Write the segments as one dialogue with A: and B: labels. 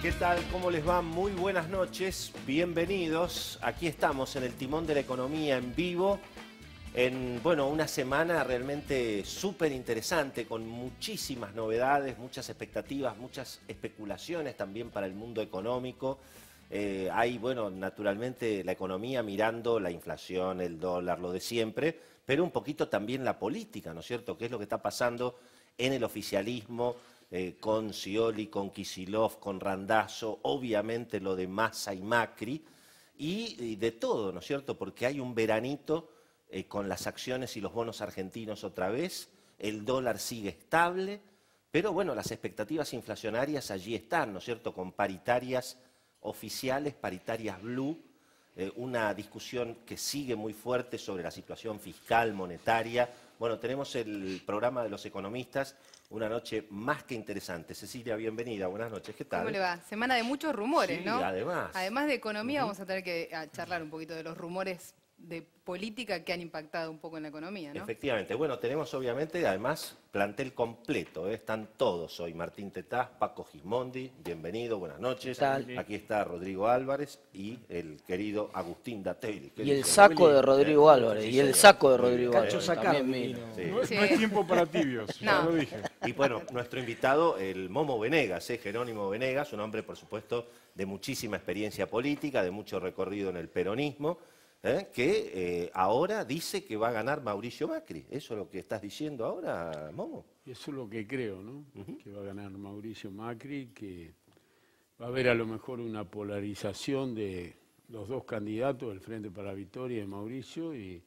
A: ¿Qué tal? ¿Cómo les va? Muy buenas noches, bienvenidos. Aquí estamos en el timón de la economía en vivo, en una semana realmente súper interesante, con muchísimas novedades, muchas expectativas, muchas especulaciones también para el mundo económico. Hay, naturalmente la economía mirando la inflación, el dólar, lo de siempre, pero un poquito también la política, ¿no es cierto? ¿Qué es lo que está pasando en el oficialismo? Con Scioli, con Kicillof, con Randazzo, obviamente lo de Massa y Macri, y de todo, ¿no es cierto? Porque hay un veranito con las acciones y los bonos argentinos otra vez, el dólar sigue estable, pero bueno, las expectativas inflacionarias allí están, ¿no es cierto? Con paritarias oficiales, paritarias blue, una discusión que sigue muy fuerte sobre la situación fiscal, monetaria. Bueno, tenemos el programa de los economistas, una noche más que interesante. Cecilia, bienvenida, buenas noches, ¿qué tal?
B: ¿Cómo le va? Semana de muchos rumores,
A: Sí,
B: ¿no?
A: además.
B: Además de economía, vamos a tener que charlar un poquito de los rumores de política que han impactado un poco en la economía, ¿no?
A: Efectivamente. Bueno, tenemos obviamente, además, plantel completo, ¿eh? Están todos hoy. Martín Tetaz, Paco Gismondi, bienvenido, buenas noches. Aquí está Rodrigo Álvarez y el querido Agustín Dategui.
C: Y el saco de Rodrigo Álvarez,
A: Sí,
C: y el
A: señor.
C: saco de
A: Muy
C: Rodrigo
A: bien.
C: Álvarez.
D: Cacho
C: También vino.
A: Sí.
D: No es tiempo para tibios, ya lo dije.
A: Y bueno, nuestro invitado, el Momo Venegas, Jerónimo Venegas, un hombre, por supuesto, de muchísima experiencia política, de mucho recorrido en el peronismo, que ahora dice que va a ganar Mauricio Macri. ¿Eso es lo que estás diciendo ahora, Momo?
D: Eso es lo que creo, ¿no? Que va a ganar Mauricio Macri, que va a haber a lo mejor una polarización de los dos candidatos, el Frente para la Victoria y Mauricio, y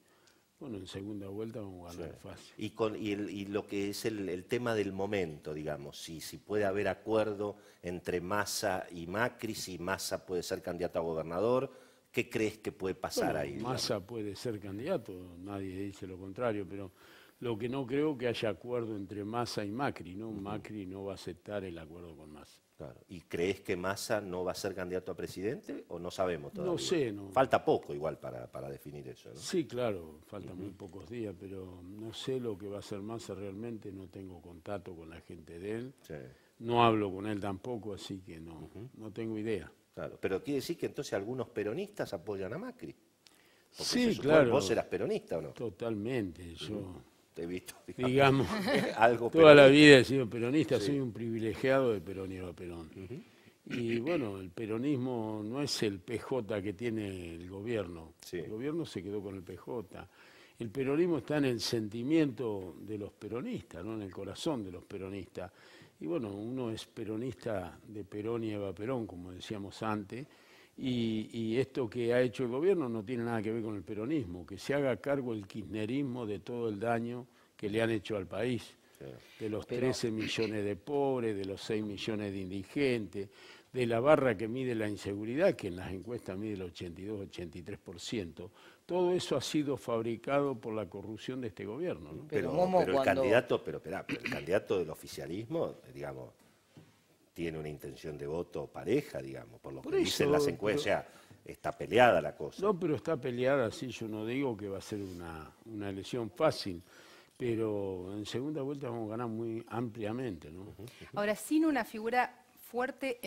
D: bueno, en segunda vuelta vamos a ganar fácil.
A: Y lo que es el tema del momento, digamos, si puede haber acuerdo entre Massa y Macri, si Massa puede ser candidato a gobernador, ¿qué crees que puede pasar ahí?
D: Massa puede ser candidato, nadie dice lo contrario, pero lo que no creo que haya acuerdo entre Massa y Macri, ¿no? Macri no va a aceptar el acuerdo con Massa.
A: Claro. ¿Y crees que Massa no va a ser candidato a presidente o no sabemos todavía?
D: No sé, no.
A: Falta poco igual para definir eso, ¿no?
D: Sí, claro, faltan muy pocos días, pero no sé lo que va a hacer Massa realmente, no tengo contacto con la gente de él,
A: Sí.
D: no hablo con él tampoco, así que no tengo idea.
A: Claro, pero quiere decir que entonces algunos peronistas apoyan a Macri. Porque
D: Sí,
A: supone,
D: claro.
A: ¿vos eras peronista o no?
D: Totalmente, yo,
A: Te he visto,
D: digamos,
A: algo
D: toda la
A: peronista.
D: vida he sido peronista,
A: Sí.
D: soy un privilegiado de Perón y Eva Perón. Y bueno, el peronismo no es el PJ que tiene el gobierno,
A: Sí.
D: el gobierno se quedó con el PJ. El peronismo está en el sentimiento de los peronistas, ¿no? En el corazón de los peronistas. Y bueno, uno es peronista de Perón y Eva Perón, como decíamos antes, y esto que ha hecho el gobierno no tiene nada que ver con el peronismo, que se haga cargo el kirchnerismo de todo el daño que le han hecho al país, de los 13 millones de pobres, de los 6 millones de indigentes, de la barra que mide la inseguridad, que en las encuestas mide el 82-83%. Todo eso ha sido fabricado por la corrupción de este gobierno, ¿no?
C: Pero
A: el candidato, pero el candidato del oficialismo, digamos, tiene una intención de voto pareja, digamos, por lo que dicen las encuestas. O sea, está peleada la cosa.
D: No, pero está peleada, sí, yo no digo que va a ser una elección fácil, pero en segunda vuelta vamos a ganar muy ampliamente, ¿no?
B: Ahora, sin una figura fuerte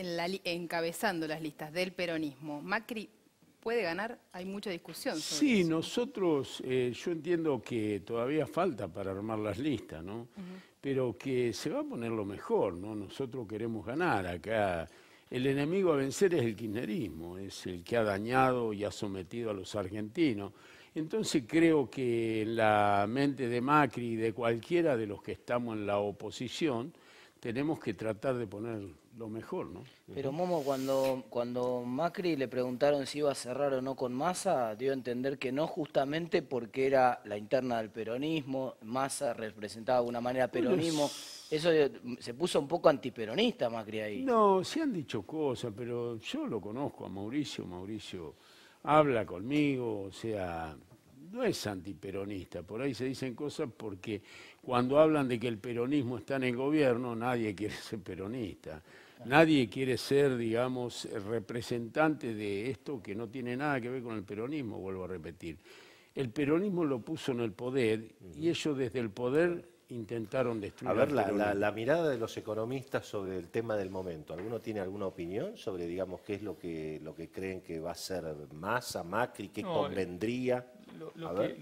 B: encabezando las listas del peronismo, ¿Macri puede ganar? Hay mucha discusión sobre
D: Sí,
B: eso.
D: nosotros, yo entiendo que todavía falta para armar las listas, ¿no? Pero que se va a poner lo mejor, ¿no? Nosotros queremos ganar acá. El enemigo a vencer es el kirchnerismo, es el que ha dañado y ha sometido a los argentinos. Entonces creo que en la mente de Macri y de cualquiera de los que estamos en la oposición, tenemos que tratar de poner lo mejor, ¿no?
C: Pero Momo, cuando Macri le preguntaron si iba a cerrar o no con Massa, dio a entender que no, justamente porque era la interna del peronismo, Massa representaba de alguna manera peronismo. Eso se puso un poco antiperonista Macri ahí.
D: No, se han dicho cosas, pero yo lo conozco a Mauricio, Mauricio habla conmigo, o sea, no es antiperonista, por ahí se dicen cosas porque cuando hablan de que el peronismo está en el gobierno, nadie quiere ser peronista. Nadie quiere ser, digamos, representante de esto que no tiene nada que ver con el peronismo, vuelvo a repetir. El peronismo lo puso en el poder y ellos desde el poder intentaron destruir
A: A ver,
D: al peronismo.
A: la mirada de los economistas sobre el tema del momento. ¿Alguno tiene alguna opinión sobre, digamos, qué es lo que creen que va a ser Massa, Macri, qué
E: No,
A: convendría? A ver.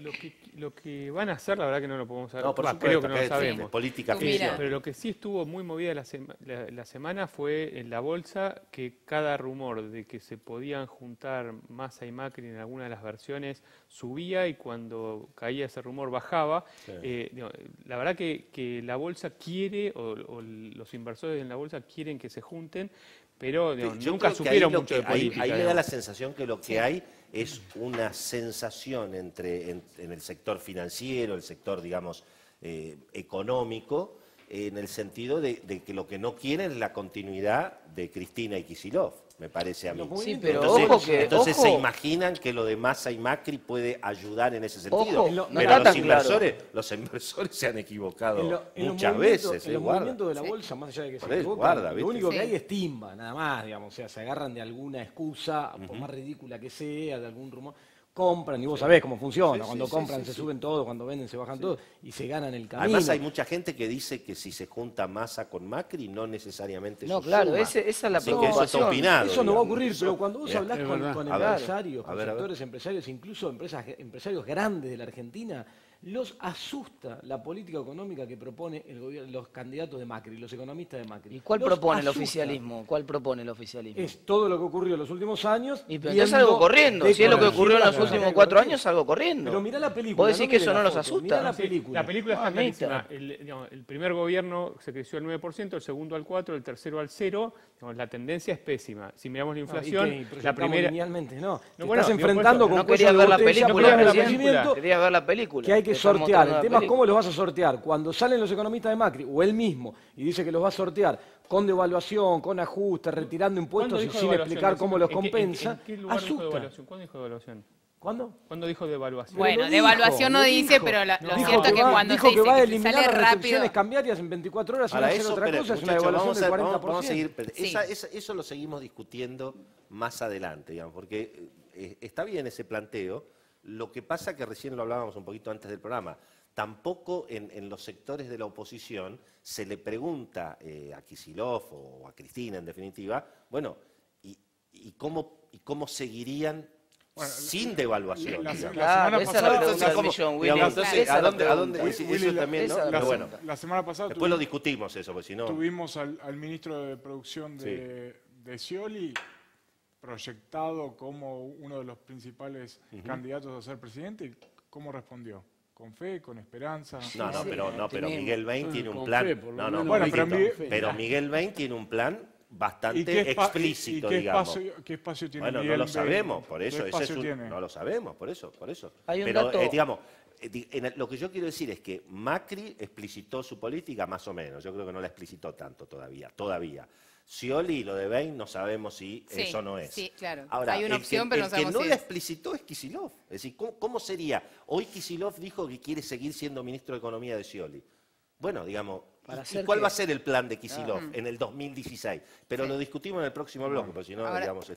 E: Lo que van a hacer, la verdad que no lo podemos saber.
A: No, por
E: Bah,
A: supuesto,
E: creo que no
A: que
E: lo
A: es
E: sabemos.
A: política
B: Tú mira.
A: ficción.
E: Pero lo que sí estuvo muy movida la semana fue en la bolsa que cada rumor de que se podían juntar Massa y Macri en alguna de las versiones subía y cuando caía ese rumor bajaba.
A: Sí.
E: La verdad que la bolsa quiere, o los inversores en la bolsa quieren que se junten, pero
A: Yo
E: nunca
A: creo que
E: supieron
A: ahí lo
E: mucho
A: que-
E: de política.
A: Ahí me da
E: digamos.
A: la sensación que lo que hay es una sensación en el sector financiero, el sector, digamos, económico, en el sentido de que lo que no quieren es la continuidad de Cristina y Kicillof, me parece a mí.
C: Sí, pero
A: Entonces,
C: ojo que...
A: entonces
C: ojo,
A: se imaginan que lo de Massa y Macri puede ayudar en ese sentido.
C: Ojo, no
A: pero
C: está
A: los
C: tan
A: inversores, los inversores se han equivocado
F: En los
A: muchas
F: movimientos-
A: veces.
F: En los
A: guarda.
F: movimientos de la bolsa, más allá de que se
A: Por eso,
F: equivocan,
A: guarda,
F: lo
A: ¿viste?
F: único que
B: Sí.
F: hay es timba, nada más, digamos. O sea, se agarran de alguna excusa, por más ridícula que sea, de algún rumor. Compran, y vos sabés cómo funciona.
A: Sí,
F: Cuando
A: sí,
F: compran
A: sí,
F: se
A: sí.
F: suben todos, cuando venden se bajan todos, y se ganan el camino.
A: Además hay mucha gente que dice que si se junta Massa con Macri no necesariamente
C: No,
A: se
C: claro,
A: suma.
C: esa es la
A: Así que eso está
C: preocupación.
A: opinado.
F: Eso no va a
A: digamos.
F: ocurrir,
A: Eso-
F: pero cuando vos
A: Mirá,
F: hablás
D: es
F: con
D: verdad.
A: A ver,
F: empresarios,
A: a
F: con
A: ver, a ver.
F: sectores empresarios, incluso empresarios grandes de la Argentina, los asusta la política económica que propone el gobierno, los candidatos de Macri, los economistas de Macri.
C: ¿Y cuál
F: Los
C: propone el
F: asusta.
C: oficialismo? ¿Cuál propone el oficialismo?
F: Es todo lo que ocurrió en los últimos años.
C: Y pero
F: viendo
C: entonces algo corriendo.
F: de
C: Si es lo que
F: corregir
C: ocurrió en
F: la
C: los
F: situación
C: últimos
F: que
C: 4
F: corregir.
C: años, algo corriendo.
F: Pero mirá la película.
C: ¿Vos decís
F: no
C: que
F: mire
C: eso
F: la
C: no los
F: foto,
C: asusta?
F: mirá la
E: Sí,
F: película.
E: la película está
C: Mamita.
E: clarísima. El primer gobierno se creció al 9%, el segundo al 4%, el tercero al 0%. Digamos, la tendencia es pésima. Si miramos la inflación,
F: ¿Y qué?
E: la
F: Proyectamos
E: primera...
F: linealmente, no. Te
E: bueno,
F: estás
E: digo,
F: enfrentando
E: por
F: con
C: No
F: cuello
C: quería
F: de
C: ver la
F: botella,
C: película,
F: problemas de
E: presidente.
F: abastecimiento,
C: quería ver la película.
F: que hay que
C: Te están
F: sortear.
C: mostrando
F: El
C: la
F: tema es
C: película.
F: cómo los vas a sortear. Cuando salen los economistas de Macri, o él mismo, y dice que los va a sortear con devaluación, con ajustes, retirando impuestos
E: ¿Cuándo
F: y
E: dijo
F: sin
E: devaluación?
F: explicar cómo los
E: ¿En qué-
F: compensa,
E: ¿En qué lugar dijo
F: asusta.
E: devaluación? ¿Cuándo dijo devaluación?
F: ¿Cuándo?
E: ¿Cuándo dijo devaluación?
B: Bueno,
F: lo
B: de evaluación no
F: lo
B: dice,
F: dijo.
B: pero lo
F: Dijo
B: cierto es que
F: va-
B: cuando
F: dijo
B: se
F: que
B: dice
F: va a
B: que
F: eliminar
B: sale
F: las
B: rápido...
F: restricciones cambiarias en 24 horas y
A: Para
F: va a hacer
A: eso,
F: otra
A: espera,
F: cosa, es una
A: muchachos,
F: devaluación del 40%.
A: vamos a seguir, pero
B: Sí.
A: eso lo seguimos discutiendo más adelante, digamos, porque está bien ese planteo. Lo que pasa que recién lo hablábamos un poquito antes del programa. Tampoco en los sectores de la oposición se le pregunta a Kicillof o a Cristina, en definitiva, bueno, ¿y cómo seguirían sin devaluación?
G: la-
A: digamos?
C: Claro, esa es la pregunta del
A: ¿cómo-
C: millón, Willy.
A: digamos, entonces,
C: Esa es la
A: ¿a dónde?
C: pregunta.
A: Eso
G: Willy,
A: también, ¿no?
C: esa es la
A: Pero bueno,
G: La semana pasada
A: después lo discutimos eso, porque si no...
G: tuvimos al ministro de Producción de Scioli proyectado como uno de los principales candidatos a ser presidente. ¿Y cómo respondió? ¿Con fe, con esperanza?
A: No,
C: Sí,
A: pero
C: tenemos.
A: Miguel Bain tiene un
D: Con
A: plan.
D: fe, por lo
A: No, no,
D: menos.
G: Bueno,
A: Miguel-
G: pero Miguel-
A: pero Miguel Bain tiene un plan bastante explícito,
G: qué
A: digamos.
G: qué espacio tiene
A: Bueno, no
G: Miguel
A: lo
G: Bain?
A: sabemos, por eso
G: ¿Qué
A: ese es
G: espacio tiene?
A: no lo sabemos, por eso.
C: Hay un
A: Pero
C: dato-
A: digamos, lo que yo quiero decir es que Macri explicitó su política más o menos. Yo creo que no la explicitó tanto todavía. Scioli, lo de Bain, no sabemos si
B: Sí,
A: eso no es.
B: sí, claro.
A: Ahora,
B: Hay una opción, pero no
A: el que
B: sabemos
A: no
B: si
A: la
B: es.
A: explicitó es Kicillof. Es decir, ¿cómo sería? Hoy Kicillof dijo que quiere seguir siendo ministro de Economía de Scioli. Bueno, digamos,
C: ¿Para
A: ¿y
C: hacer
A: cuál
C: qué?
A: va a ser el plan de Kicillof en el 2016? Pero lo discutimos en el próximo bloque, porque si no,
B: Ahora-
A: digamos,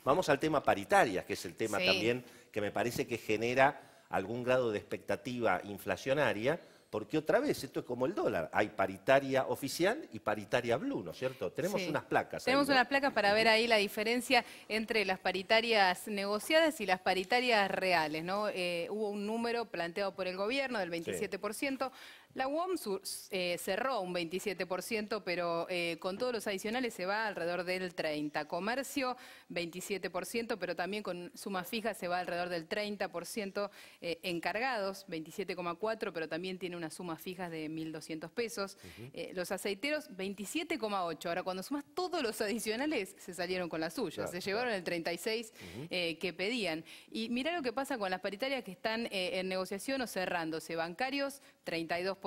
A: vamos al tema paritarias, que es el tema
B: Sí.
A: también que me parece que genera algún grado de expectativa inflacionaria, porque otra vez, esto es como el dólar, hay paritaria oficial y paritaria blue, ¿no es cierto? Tenemos
B: Sí.
A: unas placas.
B: Tenemos
A: ahí, ¿no?
B: unas placas para ver ahí la diferencia entre las paritarias negociadas y las paritarias reales, ¿no? Hubo un número planteado por el gobierno del 27%. La UOM cerró un 27%, pero con todos los adicionales se va alrededor del 30%. Comercio, 27%, pero también con sumas fijas se va alrededor del 30%. Encargados, 27,4%, pero también tiene unas sumas fijas de 1.200 pesos. Los aceiteros, 27,8%. Ahora, cuando sumas todos los adicionales, se salieron con las suyas.
A: Claro,
B: Se llevaron el 36% que pedían. Y mirá lo que pasa con las paritarias que están en negociación o cerrándose. Bancarios, 32%.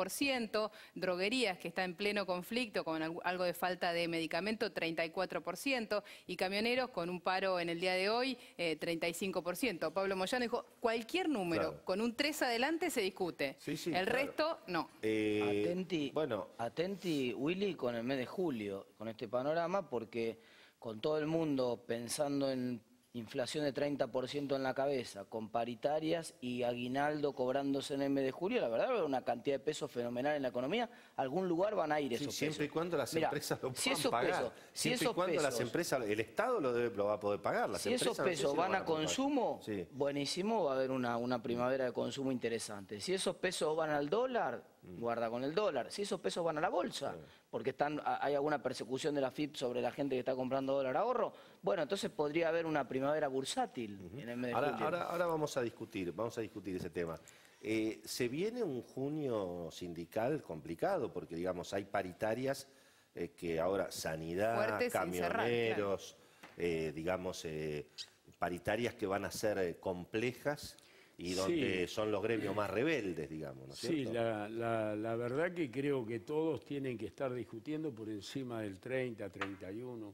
B: Droguerías, que está en pleno conflicto con algo de falta de medicamento, 34%. Y camioneros, con un paro en el día de hoy, 35%. Pablo Moyano dijo, cualquier número
A: Claro.
B: con un 3 adelante se discute.
A: Sí, sí,
B: el
A: claro.
B: resto, no.
C: Atenti, Willy, con el mes de julio, con este panorama, porque con todo el mundo pensando en inflación de 30% en la cabeza, con paritarias y aguinaldo cobrándose en el mes de julio, la verdad va a haber una cantidad de pesos fenomenal en la economía. A algún lugar van a ir esos pesos.
A: Siempre y cuando las empresas lo puedan pagar.
C: Siempre y cuando
A: las empresas, el Estado lo va a poder pagar.
C: Si esos pesos van a consumo, buenísimo, va a haber una primavera de consumo interesante. Si esos pesos van al dólar, guarda con el dólar. Si esos pesos van a la bolsa, porque hay alguna persecución de la FIP sobre la gente que está comprando dólar ahorro, bueno, entonces podría haber una primavera bursátil en el mes de julio.
A: Ahora vamos a discutir ese tema. Se viene un junio sindical complicado, porque digamos hay paritarias que ahora sanidad,
B: fuertes,
A: camioneros, digamos paritarias que van a ser complejas y donde son los gremios más rebeldes, digamos, ¿no es cierto?
D: Sí, la verdad que creo que todos tienen que estar discutiendo por encima del 30, 31,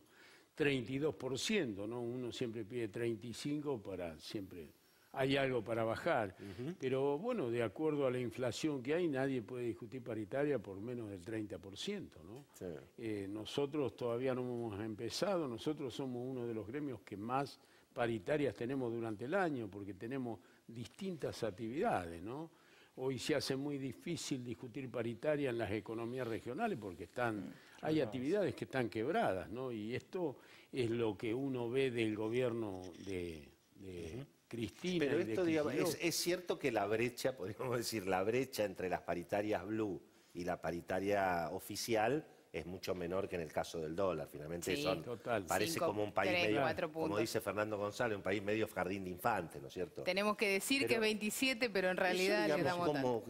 D: 32%, ¿no? Uno siempre pide 35% para siempre... Hay algo para bajar, pero bueno, de acuerdo a la inflación que hay, nadie puede discutir paritaria por menos del 30%, ¿no? Sí. Nosotros todavía no hemos empezado, nosotros somos uno de los gremios que más paritarias tenemos durante el año, porque tenemos distintas actividades, ¿no? Hoy se hace muy difícil discutir paritaria en las economías regionales porque hay actividades que están quebradas, ¿no? Y esto es lo que uno ve del gobierno de Cristina.
A: Pero esto, digamos, es cierto que la brecha, podríamos decir, la brecha entre las paritarias blue y la paritaria oficial es mucho menor que en el caso del dólar. Finalmente parece como un país medio, como dice Fernando González, un país medio jardín de infantes, ¿no es cierto?
B: Tenemos que decir que es 27, pero en realidad
A: eso,
B: le damos
A: como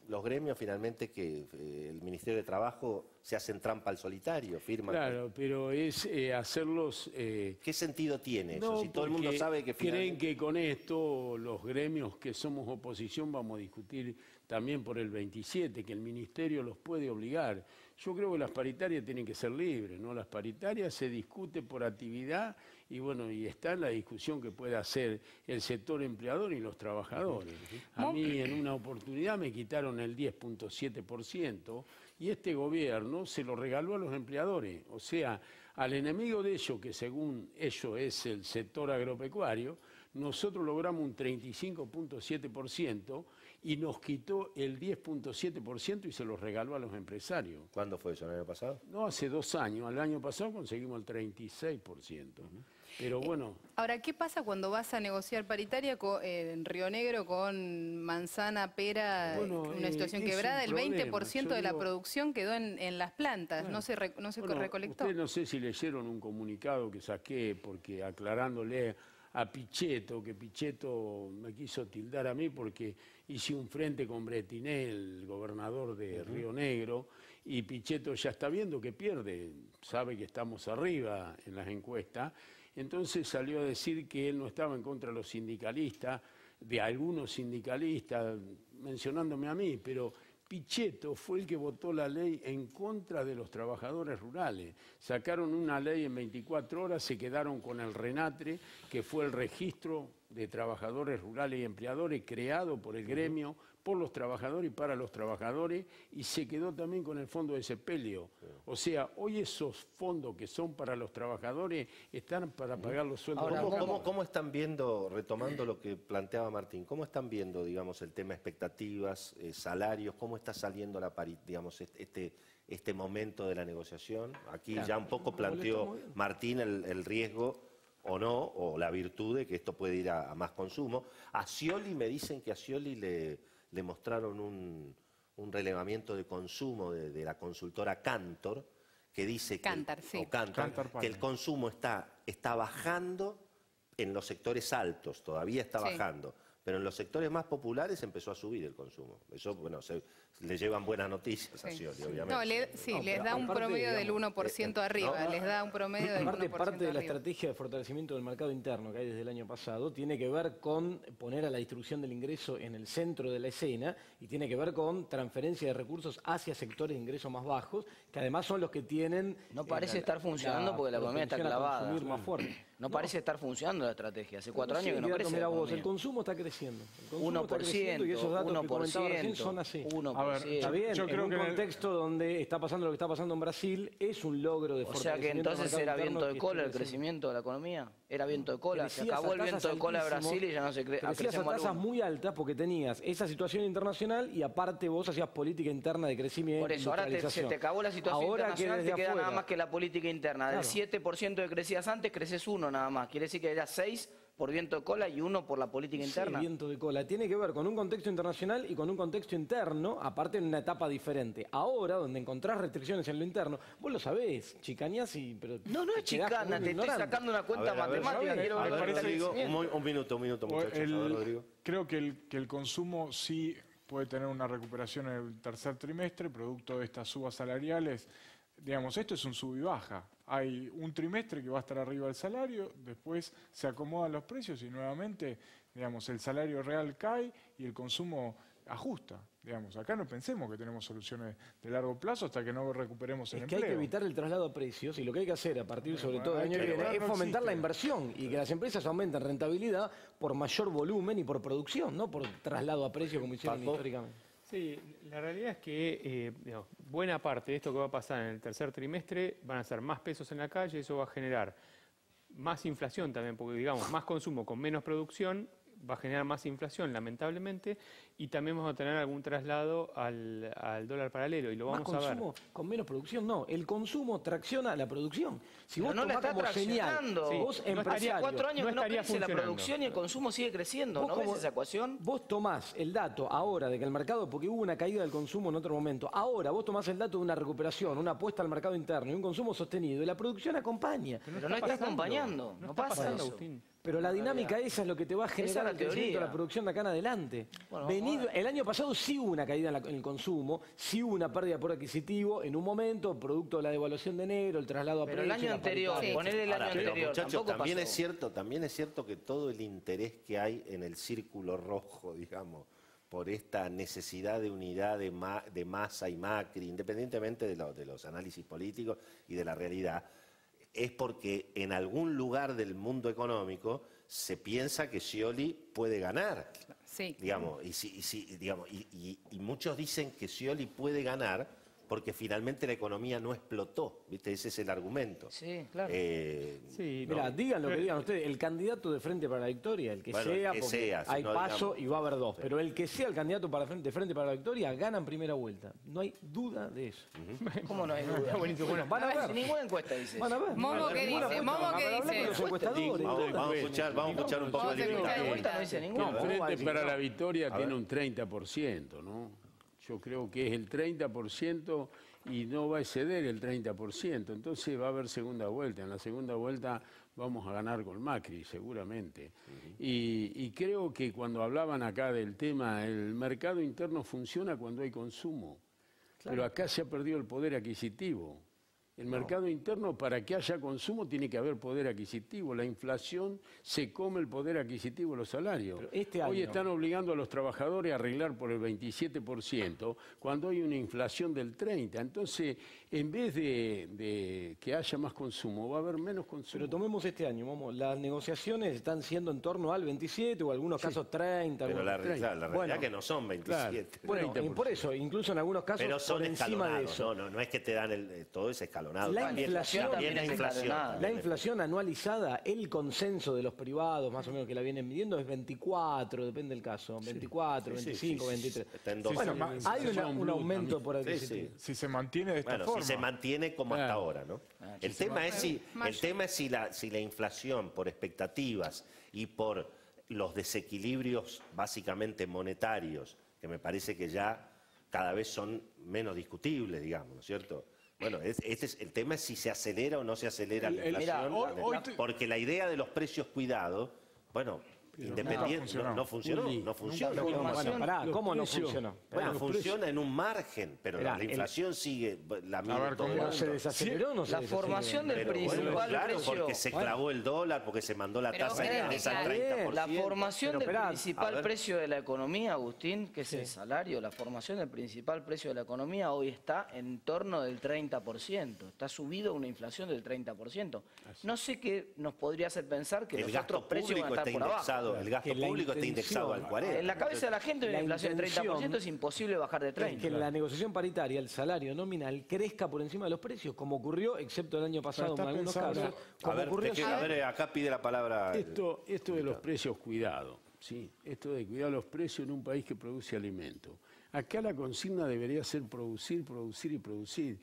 A: los gremios finalmente que el Ministerio de Trabajo se hacen trampa al solitario, firman.
D: Claro, pero es hacerlos...
A: ¿Qué sentido tiene eso? Si todo el mundo sabe que
D: creen que con esto los gremios que somos oposición vamos a discutir también por el 27, que el Ministerio los puede obligar. Yo creo que las paritarias tienen que ser libres, ¿no? Las paritarias se discute por actividad y bueno, y está en la discusión que puede hacer el sector empleador y los trabajadores. A mí en una oportunidad me quitaron el 10.7% y este gobierno se lo regaló a los empleadores. O sea, al enemigo de ellos, que según ellos es el sector agropecuario, nosotros logramos un 35.7% y nos quitó el 10.7% y se los regaló a los empresarios.
A: ¿Cuándo fue eso? ¿El año pasado?
D: No, hace 2 años. El año pasado conseguimos el 36%. Pero bueno...
B: Ahora, ¿qué pasa cuando vas a negociar paritaria en Río Negro con manzana, pera, una situación quebrada? El 20% de la producción quedó en las plantas, no se recolectó.
D: Ustedes no sé si leyeron un comunicado que saqué, porque aclarándole a Pichetto, que Pichetto me quiso tildar a mí porque hice un frente con Bretiné, el gobernador de Río Negro, y Pichetto ya está viendo que pierde, sabe que estamos arriba en las encuestas, entonces salió a decir que él no estaba en contra de los sindicalistas, de algunos sindicalistas, mencionándome a mí, pero Pichetto fue el que votó la ley en contra de los trabajadores rurales. Sacaron una ley en 24 horas, se quedaron con el RENATRE, que fue el registro de trabajadores rurales y empleadores creado por el gremio, por los trabajadores y para los trabajadores, y se quedó también con el fondo de sepelio. O sea, hoy esos fondos que son para los trabajadores están para pagar los sueldos.
A: Ahora, ¿cómo están viendo, retomando lo que planteaba Martín, cómo están viendo, digamos, el tema expectativas, salarios, cómo está saliendo digamos, este momento de la negociación? Aquí ya un poco planteó Martín el riesgo o no, o la virtud de que esto puede ir a más consumo. A Scioli me dicen que a Scioli le mostraron un relevamiento de consumo de la consultora Cantor, que dice
B: Cantar,
A: que el consumo está bajando en los sectores altos, todavía está bajando, pero en los sectores más populares empezó a subir el consumo. Eso, bueno, le llevan buenas noticias a Scioli, obviamente.
B: No, les da un promedio del 1% arriba, les da un promedio del 1%
F: Parte de la estrategia de fortalecimiento del mercado interno que hay desde el año pasado tiene que ver con poner a la distribución del ingreso en el centro de la escena y tiene que ver con transferencia de recursos hacia sectores de ingresos más bajos, que además son los que tienen...
C: No parece estar funcionando porque la economía está clavada.
F: Más fuerte.
C: No parece estar funcionando la estrategia. Hace 4 años que no crece.
F: Mira vos, el consumo está creciendo. El consumo
C: 1%,
F: está creciendo y esos datos que comentaba recién son así.
C: 1%.
G: A ver,
F: Está bien,
G: yo creo
F: en un contexto donde está pasando lo que está pasando en Brasil, es un logro de
C: O sea que
F: fortalecimiento
C: entonces
F: del mercado
C: era viento
F: interno
C: de
F: que
C: cola el
F: está creciendo.
C: crecimiento de la economía. Era viento de cola, se
F: Crecías
C: acabó
F: a
C: el viento
F: tasas
C: de cola de
F: altísimas,
C: Brasil y ya no se
F: crecías a
C: crecemos al
F: tasas
C: uno.
F: muy altas porque tenías esa situación internacional y aparte vos hacías política interna de crecimiento.
C: Por eso, ahora se
F: industrialización.
C: te acabó la situación
F: Ahora que
C: internacional, te
F: desde
C: queda nada
F: afuera-
C: más que la política interna. Del
F: Claro.
C: 7% que crecías antes, creces 1 nada más. Quiere decir que era 6 por viento de cola y 1 por la política interna.
F: Sí, viento de cola. Tiene que ver con un contexto internacional y con un contexto interno, aparte en una etapa diferente. Ahora, donde encontrás restricciones en lo interno, vos lo sabés, chicañás y... Pero
C: No, no es
F: te quedás
C: chicana,
F: como un
C: te estoy
F: ignorante.
C: sacando una cuenta matemática. Quiero
A: a
C: ver
A: ver,
C: cuál es el
A: Rodrigo,
C: crecimiento.
A: un minuto, muchachos. A ver, Rodrigo.
G: Creo que el consumo sí puede tener una recuperación en el tercer trimestre, producto de estas subas salariales. Digamos, esto es un sub y baja. Hay un trimestre que va a estar arriba del salario, después se acomodan los precios y nuevamente, digamos, el salario real cae y el consumo ajusta. Digamos, acá no pensemos que tenemos soluciones de largo plazo hasta que no recuperemos el
F: Es que
G: empleo.
F: hay que evitar el traslado a precios y lo que hay que hacer a partir sobre todo del
G: hay
F: año que
G: que
F: viene es
G: no
F: fomentar la
G: existe.
F: inversión y que las empresas aumenten rentabilidad por mayor volumen y por producción, no por traslado a precios como hicieron
A: Paco.
F: históricamente.
E: Sí, la realidad es que digamos, buena parte de esto que va a pasar en el tercer trimestre van a ser más pesos en la calle, eso va a generar más inflación también, porque digamos, más consumo con menos producción va a generar más inflación, lamentablemente, y también vamos a tener algún traslado al dólar paralelo, y lo
F: Más
E: vamos a ver.
F: consumo con menos producción, no. El consumo tracciona la producción. Si
C: Pero
F: vos
C: no la
F: tomás
C: está
F: como señal,
C: traccionando.
E: Sí,
F: vos
E: no estaría
F: empresario,
C: 4 años
E: no
C: que no
E: estaría
C: crece la
E: funcionando.
C: producción y el consumo sigue creciendo.
F: vos
C: ¿No ves
F: como-
C: esa ecuación?
F: Vos tomás el dato ahora de que el mercado, porque hubo una caída del consumo en otro momento, ahora vos tomás el dato de una recuperación, una apuesta al mercado interno y un consumo sostenido y la producción acompaña.
C: Pero no está acompañando. No pasa
E: pasando,
C: eso.
E: Agustín.
F: Pero la dinámica esa es lo que te va a
C: Esa
F: generar
C: es la
F: el crecimiento de
C: teoría.
F: la producción de acá en adelante.
C: Bueno, vamos a ver.
F: El año pasado sí hubo una caída en el consumo, sí hubo una pérdida por adquisitivo en un momento, producto de la devaluación de enero, el traslado a
C: Pero el
F: precios,
C: año
F: la
C: anterior,
F: paritaria.
C: poner el
A: Ahora,
C: año
A: pero,
C: anterior,
A: muchachos,
C: tampoco
A: también
C: pasó.
A: es cierto que todo el interés que hay en el círculo rojo, digamos, por esta necesidad de unidad de Massa y Macri, independientemente de los análisis políticos y de la realidad, es porque en algún lugar del mundo económico se piensa que Scioli puede ganar.
B: Sí.
A: Digamos, y muchos dicen que Scioli puede ganar porque finalmente la economía no explotó, ¿viste? Ese es el argumento.
C: Sí, claro.
E: Sí,
F: Mira,
E: no.
F: digan lo que digan ustedes, el candidato de Frente para la Victoria, el que
A: Bueno,
F: sea,
A: el que
F: porque
A: sea, si
F: hay
A: no,
F: paso
A: digamos.
F: y va a haber dos, pero el que sea el candidato de Frente para la Victoria gana en primera vuelta. No hay duda de eso.
C: ¿Cómo no hay duda?
E: Buenísimo, bueno.
F: Van a ver.
C: Ninguna encuesta dice
F: Van a ver.
B: Momo, ¿qué
F: Ninguna
B: dice?
F: vuelta.
B: Momo, ¿qué
F: Hablar con
B: dice?
F: los encuestadores.
A: Vamos a escuchar un poco
B: Vamos
A: al
B: a escuchar
A: diputado.
B: de
C: vuelta no dice ninguna.
F: No, ¿cómo va a
D: Frente
F: decir?
D: para
F: No.
D: la Victoria
A: A
D: tiene
A: ver.
D: un 30%, ¿no? Yo creo que es el 30% y no va a exceder el 30%. Entonces va a haber segunda vuelta. En la segunda vuelta vamos a ganar con Macri, seguramente. Y creo que cuando hablaban acá del tema, el mercado interno funciona cuando hay consumo. Pero acá se ha perdido el poder adquisitivo. El mercado interno, para que haya consumo, tiene que haber poder adquisitivo. La inflación se come el poder adquisitivo de los salarios.
F: Pero este
D: Hoy
F: año-
D: están obligando a los trabajadores a arreglar por el 27%, cuando hay una inflación del 30%. Entonces, en vez de que haya más consumo, va a haber menos consumo.
F: Pero tomemos este año, Momo. Las negociaciones están siendo en torno al 27 o en algunos casos 30.
A: Pero la realidad
F: Bueno,
A: es que no son 27.
F: Bueno,
D: 30%.
F: por eso, incluso en algunos casos
A: Pero son
F: por encima de
A: escalonados,
F: eso.
A: no es que te dan todo es escalonado.
F: La
A: También-
F: inflación
A: también
C: también
A: la
C: es
A: inflación.
C: escalonada.
F: La
A: también.
F: inflación anualizada, el consenso de los privados, más o menos que la vienen midiendo, es 24, depende del caso. 24,
A: Sí,
F: 25,
A: sí,
F: 23.
A: está en dos.
F: Bueno,
G: Sí,
F: hay
D: sí,
F: un
D: sí,
F: aumento
D: sí,
F: por
A: sí,
F: adquisitivo.
A: sí.
G: Si se mantiene de esta
A: Bueno,
G: forma.
A: si se mantiene como hasta
D: Claro.
A: ahora, ¿no? El tema es si la inflación por expectativas y por los desequilibrios básicamente monetarios, que me parece que ya cada vez son menos discutibles, digamos, ¿no es cierto? Bueno, el tema es si se acelera o no se acelera la inflación,
G: hoy
A: porque la idea de los precios cuidados, bueno, independiente, no funcionó.
F: Bueno, pará,
D: Los
F: ¿cómo no
D: precios-
F: funcionó?
A: Bueno,
D: los
A: funciona en un margen, pero
F: Mirá,
A: la inflación sigue la
G: A
A: misma
G: ver,
A: todo
G: ¿cómo
A: el
F: ¿No
A: mundo.
F: se desaceleró o no se
C: La
F: desaceleró?
C: formación del
A: Pero
C: principal
A: bueno, claro,
C: precio.
A: porque se clavó el dólar, porque se mandó la
B: Pero
A: tasa de
B: bueno,
A: interés al
B: claro.
A: 30%.
C: La formación
F: Pero
C: del
F: esperá,
A: a
C: principal
A: ver.
C: precio de la economía, Agustín, que es el salario, la formación del principal precio de la economía hoy está en torno del 30%. Está subido una inflación del 30%. No sé qué nos podría hacer pensar que
A: El
C: los
A: gasto
C: otros precios van
A: público
C: a
A: está
C: estar por abajo.
A: indexado indexado, el gasto público está indexado al 40%.
C: En la cabeza de la gente una inflación de 30% es imposible bajar de 30%.
F: Que en la negociación paritaria el salario nominal crezca por encima de los precios, como ocurrió, excepto el año pasado en algunos casos.
A: A ver, acá pide la palabra.
D: Esto de los precios, cuidado. ¿Sí? Esto de cuidar los precios en un país que produce alimentos. Acá la consigna debería ser producir, producir y producir.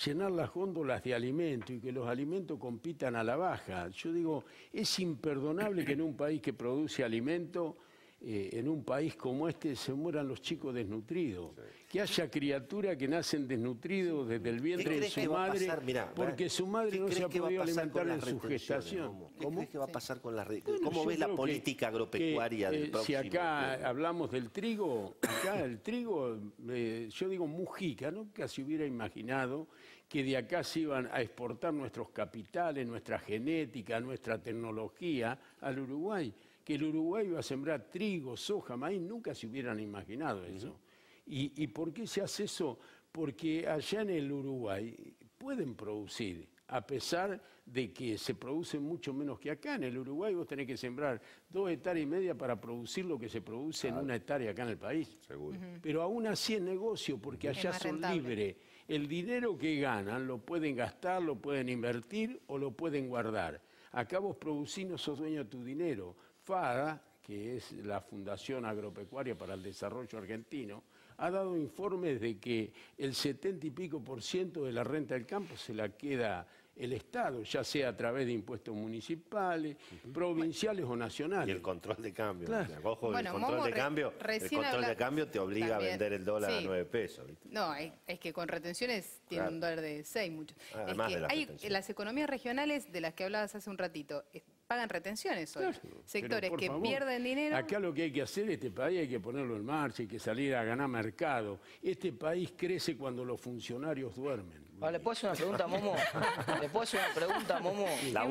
D: Llenar las góndolas de alimento y que los alimentos compitan a la baja. Yo digo, es imperdonable que en un país que produce alimento, en un país como este, se mueran los chicos desnutridos. Sí. Que haya criaturas que nacen desnutridos desde el vientre de su madre, porque su madre no se ha podido alimentar en su gestación.
A: ¿Qué crees que va a pasar con las retenciones? ¿Cómo ves la política agropecuaria del próximo?
D: Si acá hablamos del trigo, acá el trigo, yo digo Mujica, nunca se hubiera imaginado que de acá se iban a exportar nuestros capitales, nuestra genética, nuestra tecnología al Uruguay. Que el Uruguay iba a sembrar trigo, soja, maíz, nunca se hubieran imaginado eso. ¿Y por qué se hace eso? Porque allá en el Uruguay pueden producir, a pesar de que se produce mucho menos que acá. En el Uruguay vos tenés que sembrar 2,5 hectáreas para producir lo que se produce en 1 hectárea acá en el país. Seguro. Pero aún así es negocio, porque allá son libres. El dinero que ganan lo pueden gastar, lo pueden invertir o lo pueden guardar. Acá vos producís, no sos dueño de tu dinero. FADA, que es la Fundación Agropecuaria para el Desarrollo Argentino, ha dado informes de que el 70 y pico % de la renta del campo se la queda el Estado, ya sea a través de impuestos municipales, provinciales o nacionales.
A: Y el control de cambio.
D: Claro.
A: Ojo, el control de cambio te obliga también a vender el dólar a 9 pesos. ¿Viste?
B: No, es que con retenciones tiene un dólar de 6 mucho.
A: Además
B: es que hay las economías regionales de las que hablabas hace un ratito, pagan retenciones hoy. Claro, sectores que pierden dinero.
D: Acá lo que hay que hacer, este país hay que ponerlo en marcha, hay que salir a ganar mercado. Este país crece cuando los funcionarios duermen.
C: ¿Le puedo hacer una pregunta, Momo? ¿Le puedo hacer una pregunta, Momo?
A: La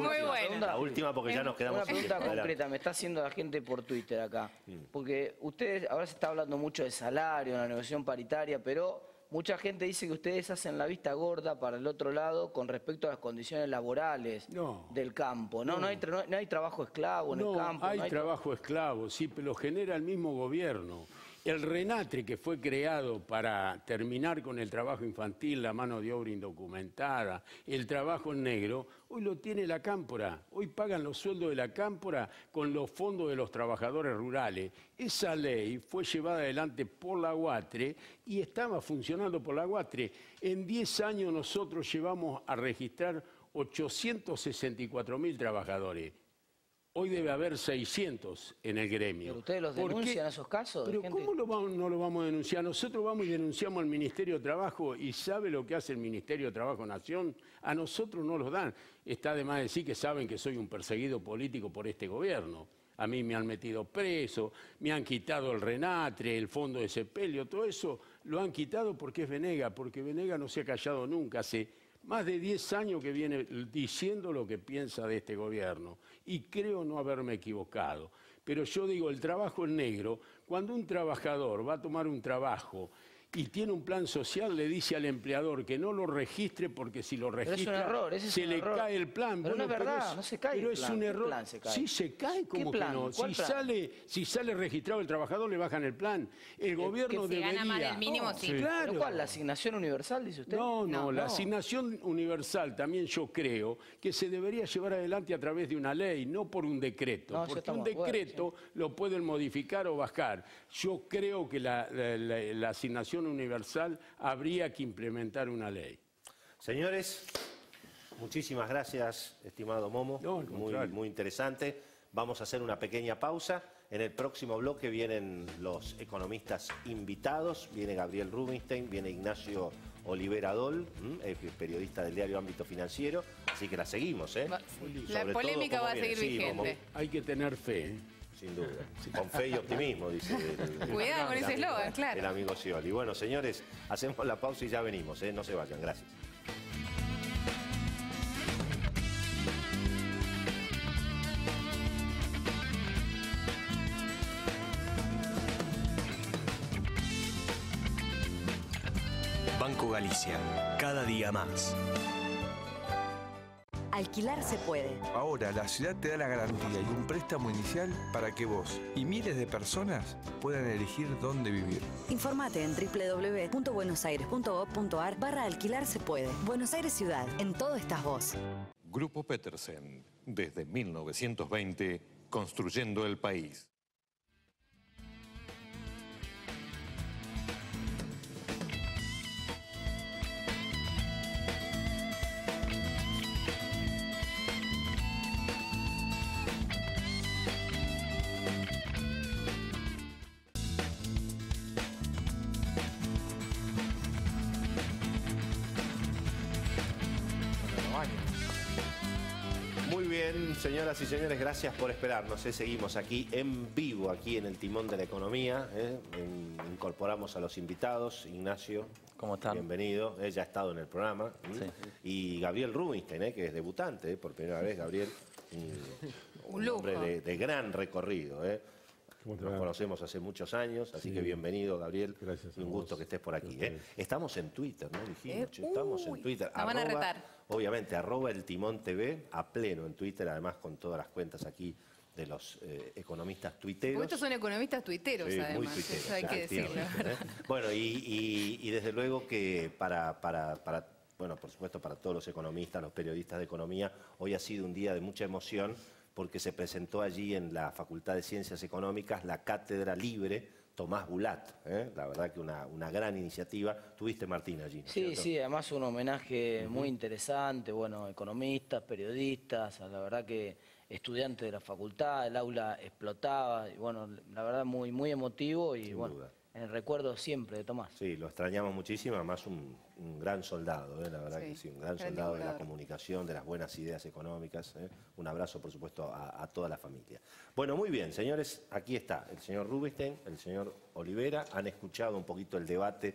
A: última porque ya nos quedamos
C: sin tiempo. Una pregunta concreta, me está haciendo la gente por Twitter acá. Porque ustedes, ahora se está hablando mucho de salario, en la negociación paritaria, pero mucha gente dice que ustedes hacen la vista gorda para el otro lado con respecto a las condiciones laborales del campo. No hay trabajo esclavo en el campo.
D: Hay trabajo esclavo, sí, pero lo genera el mismo gobierno. El RENATRE, que fue creado para terminar con el trabajo infantil, la mano de obra indocumentada, el trabajo en negro, hoy lo tiene la cámpora. Hoy pagan los sueldos de la cámpora con los fondos de los trabajadores rurales. Esa ley fue llevada adelante por la UATRE y estaba funcionando por la UATRE. En 10 años nosotros llevamos a registrar 864.000 trabajadores. Hoy debe haber 600 en el gremio.
C: ¿Pero ustedes los denuncian esos casos?
D: ¿Pero cómo no lo vamos a denunciar? Nosotros vamos y denunciamos al Ministerio de Trabajo y ¿sabe lo que hace el Ministerio de Trabajo Nación? A nosotros no los dan. Está de más decir que saben que soy un perseguido político por este gobierno. A mí me han metido preso, me han quitado el RENATRE, el fondo de sepelio, todo eso lo han quitado porque es Venegas, porque Venegas no se ha callado nunca. Hace más de 10 años que viene diciendo lo que piensa de este gobierno y creo no haberme equivocado. Pero yo digo, el trabajo en negro, cuando un trabajador va a tomar un trabajo y tiene un plan social, le dice al empleador que no lo registre porque si lo registra se le cae el plan.
C: Pero no es verdad, no se cae el plan.
D: Pero es un error. Sí se cae, como que no. Si sale registrado el trabajador le bajan el plan. El gobierno debería...
B: Que si gana más del mínimo, sí.
D: Claro.
C: ¿Pero cuál? ¿La asignación universal, dice usted?
D: No, la asignación universal también yo creo que se debería llevar adelante a través de una ley, no por un decreto. Porque un decreto lo pueden modificar o bajar. Yo creo que la asignación universal habría que implementar una ley.
A: Señores, muchísimas gracias, estimado Momo. Muy interesante. Vamos a hacer una pequeña pausa. En el próximo bloque vienen los economistas invitados. Viene Gabriel Rubinstein, viene Ignacio Olivera Dol, periodista del diario Ámbito Financiero. Así que la seguimos, ¿eh?
B: La polémica va a seguir vigente.
D: Hay que tener fe,
A: Sin duda. Con fe y optimismo, dice.
B: Cuidado con ese eslogan, claro.
A: El amigo Scioli. Bueno, señores, hacemos la pausa y ya venimos, ¿eh? No se vayan. Gracias.
H: Banco Galicia, cada día más. Alquilar se puede.
I: Ahora la ciudad te da la garantía y un préstamo inicial para que vos y miles de personas puedan elegir dónde vivir.
H: Informate en www.buenosaires.gov.ar/alquilar se puede. Buenos Aires Ciudad, en todo estás vos.
J: Grupo Petersen, desde 1920, construyendo el país.
A: Muy bien, señoras y señores, gracias por esperarnos. Seguimos aquí en vivo, aquí en el Timón de la Economía. Incorporamos a los invitados. Ignacio,
K: ¿cómo están?
A: Bienvenido. Ya ha estado en el programa.
K: Sí.
A: Y Gabriel Rubinstein, que es debutante, por primera vez. Gabriel, un hombre de gran recorrido. Nos conocemos hace muchos años, así que bienvenido, Gabriel.
L: Gracias.
A: Un gusto que estés por aquí. Estamos en Twitter, ¿no? Dijimos, che, estamos en Twitter.
B: Nos van a retar.
A: Obviamente, @el Timón TV, a pleno en Twitter, además con todas las cuentas aquí de los economistas tuiteros.
B: Porque estos son economistas tuiteros,
A: Sí,
B: además.
A: muy tuiteros,
B: Eso hay que decirlo.
A: Bueno, y desde luego que bueno, por supuesto, para todos los economistas, los periodistas de economía, hoy ha sido un día de mucha emoción porque se presentó allí en la Facultad de Ciencias Económicas la cátedra libre Tomás Bulat. La verdad que una gran iniciativa. ¿Tuviste, Martín, allí? ¿No es cierto?
C: Sí, además un homenaje muy interesante, bueno, economistas, periodistas, la verdad que estudiantes de la facultad, el aula explotaba, y bueno, la verdad muy emotivo y
A: Sin
C: bueno,
A: duda.
C: en el recuerdo siempre de Tomás.
A: Sí, lo extrañamos muchísimo, además un gran soldado, la verdad que sí, un gran soldado de la comunicación, de las buenas ideas económicas. Un abrazo, por supuesto, a toda la familia. Bueno, muy bien, señores, aquí está el señor Rubinstein, el señor Olivera, han escuchado un poquito el debate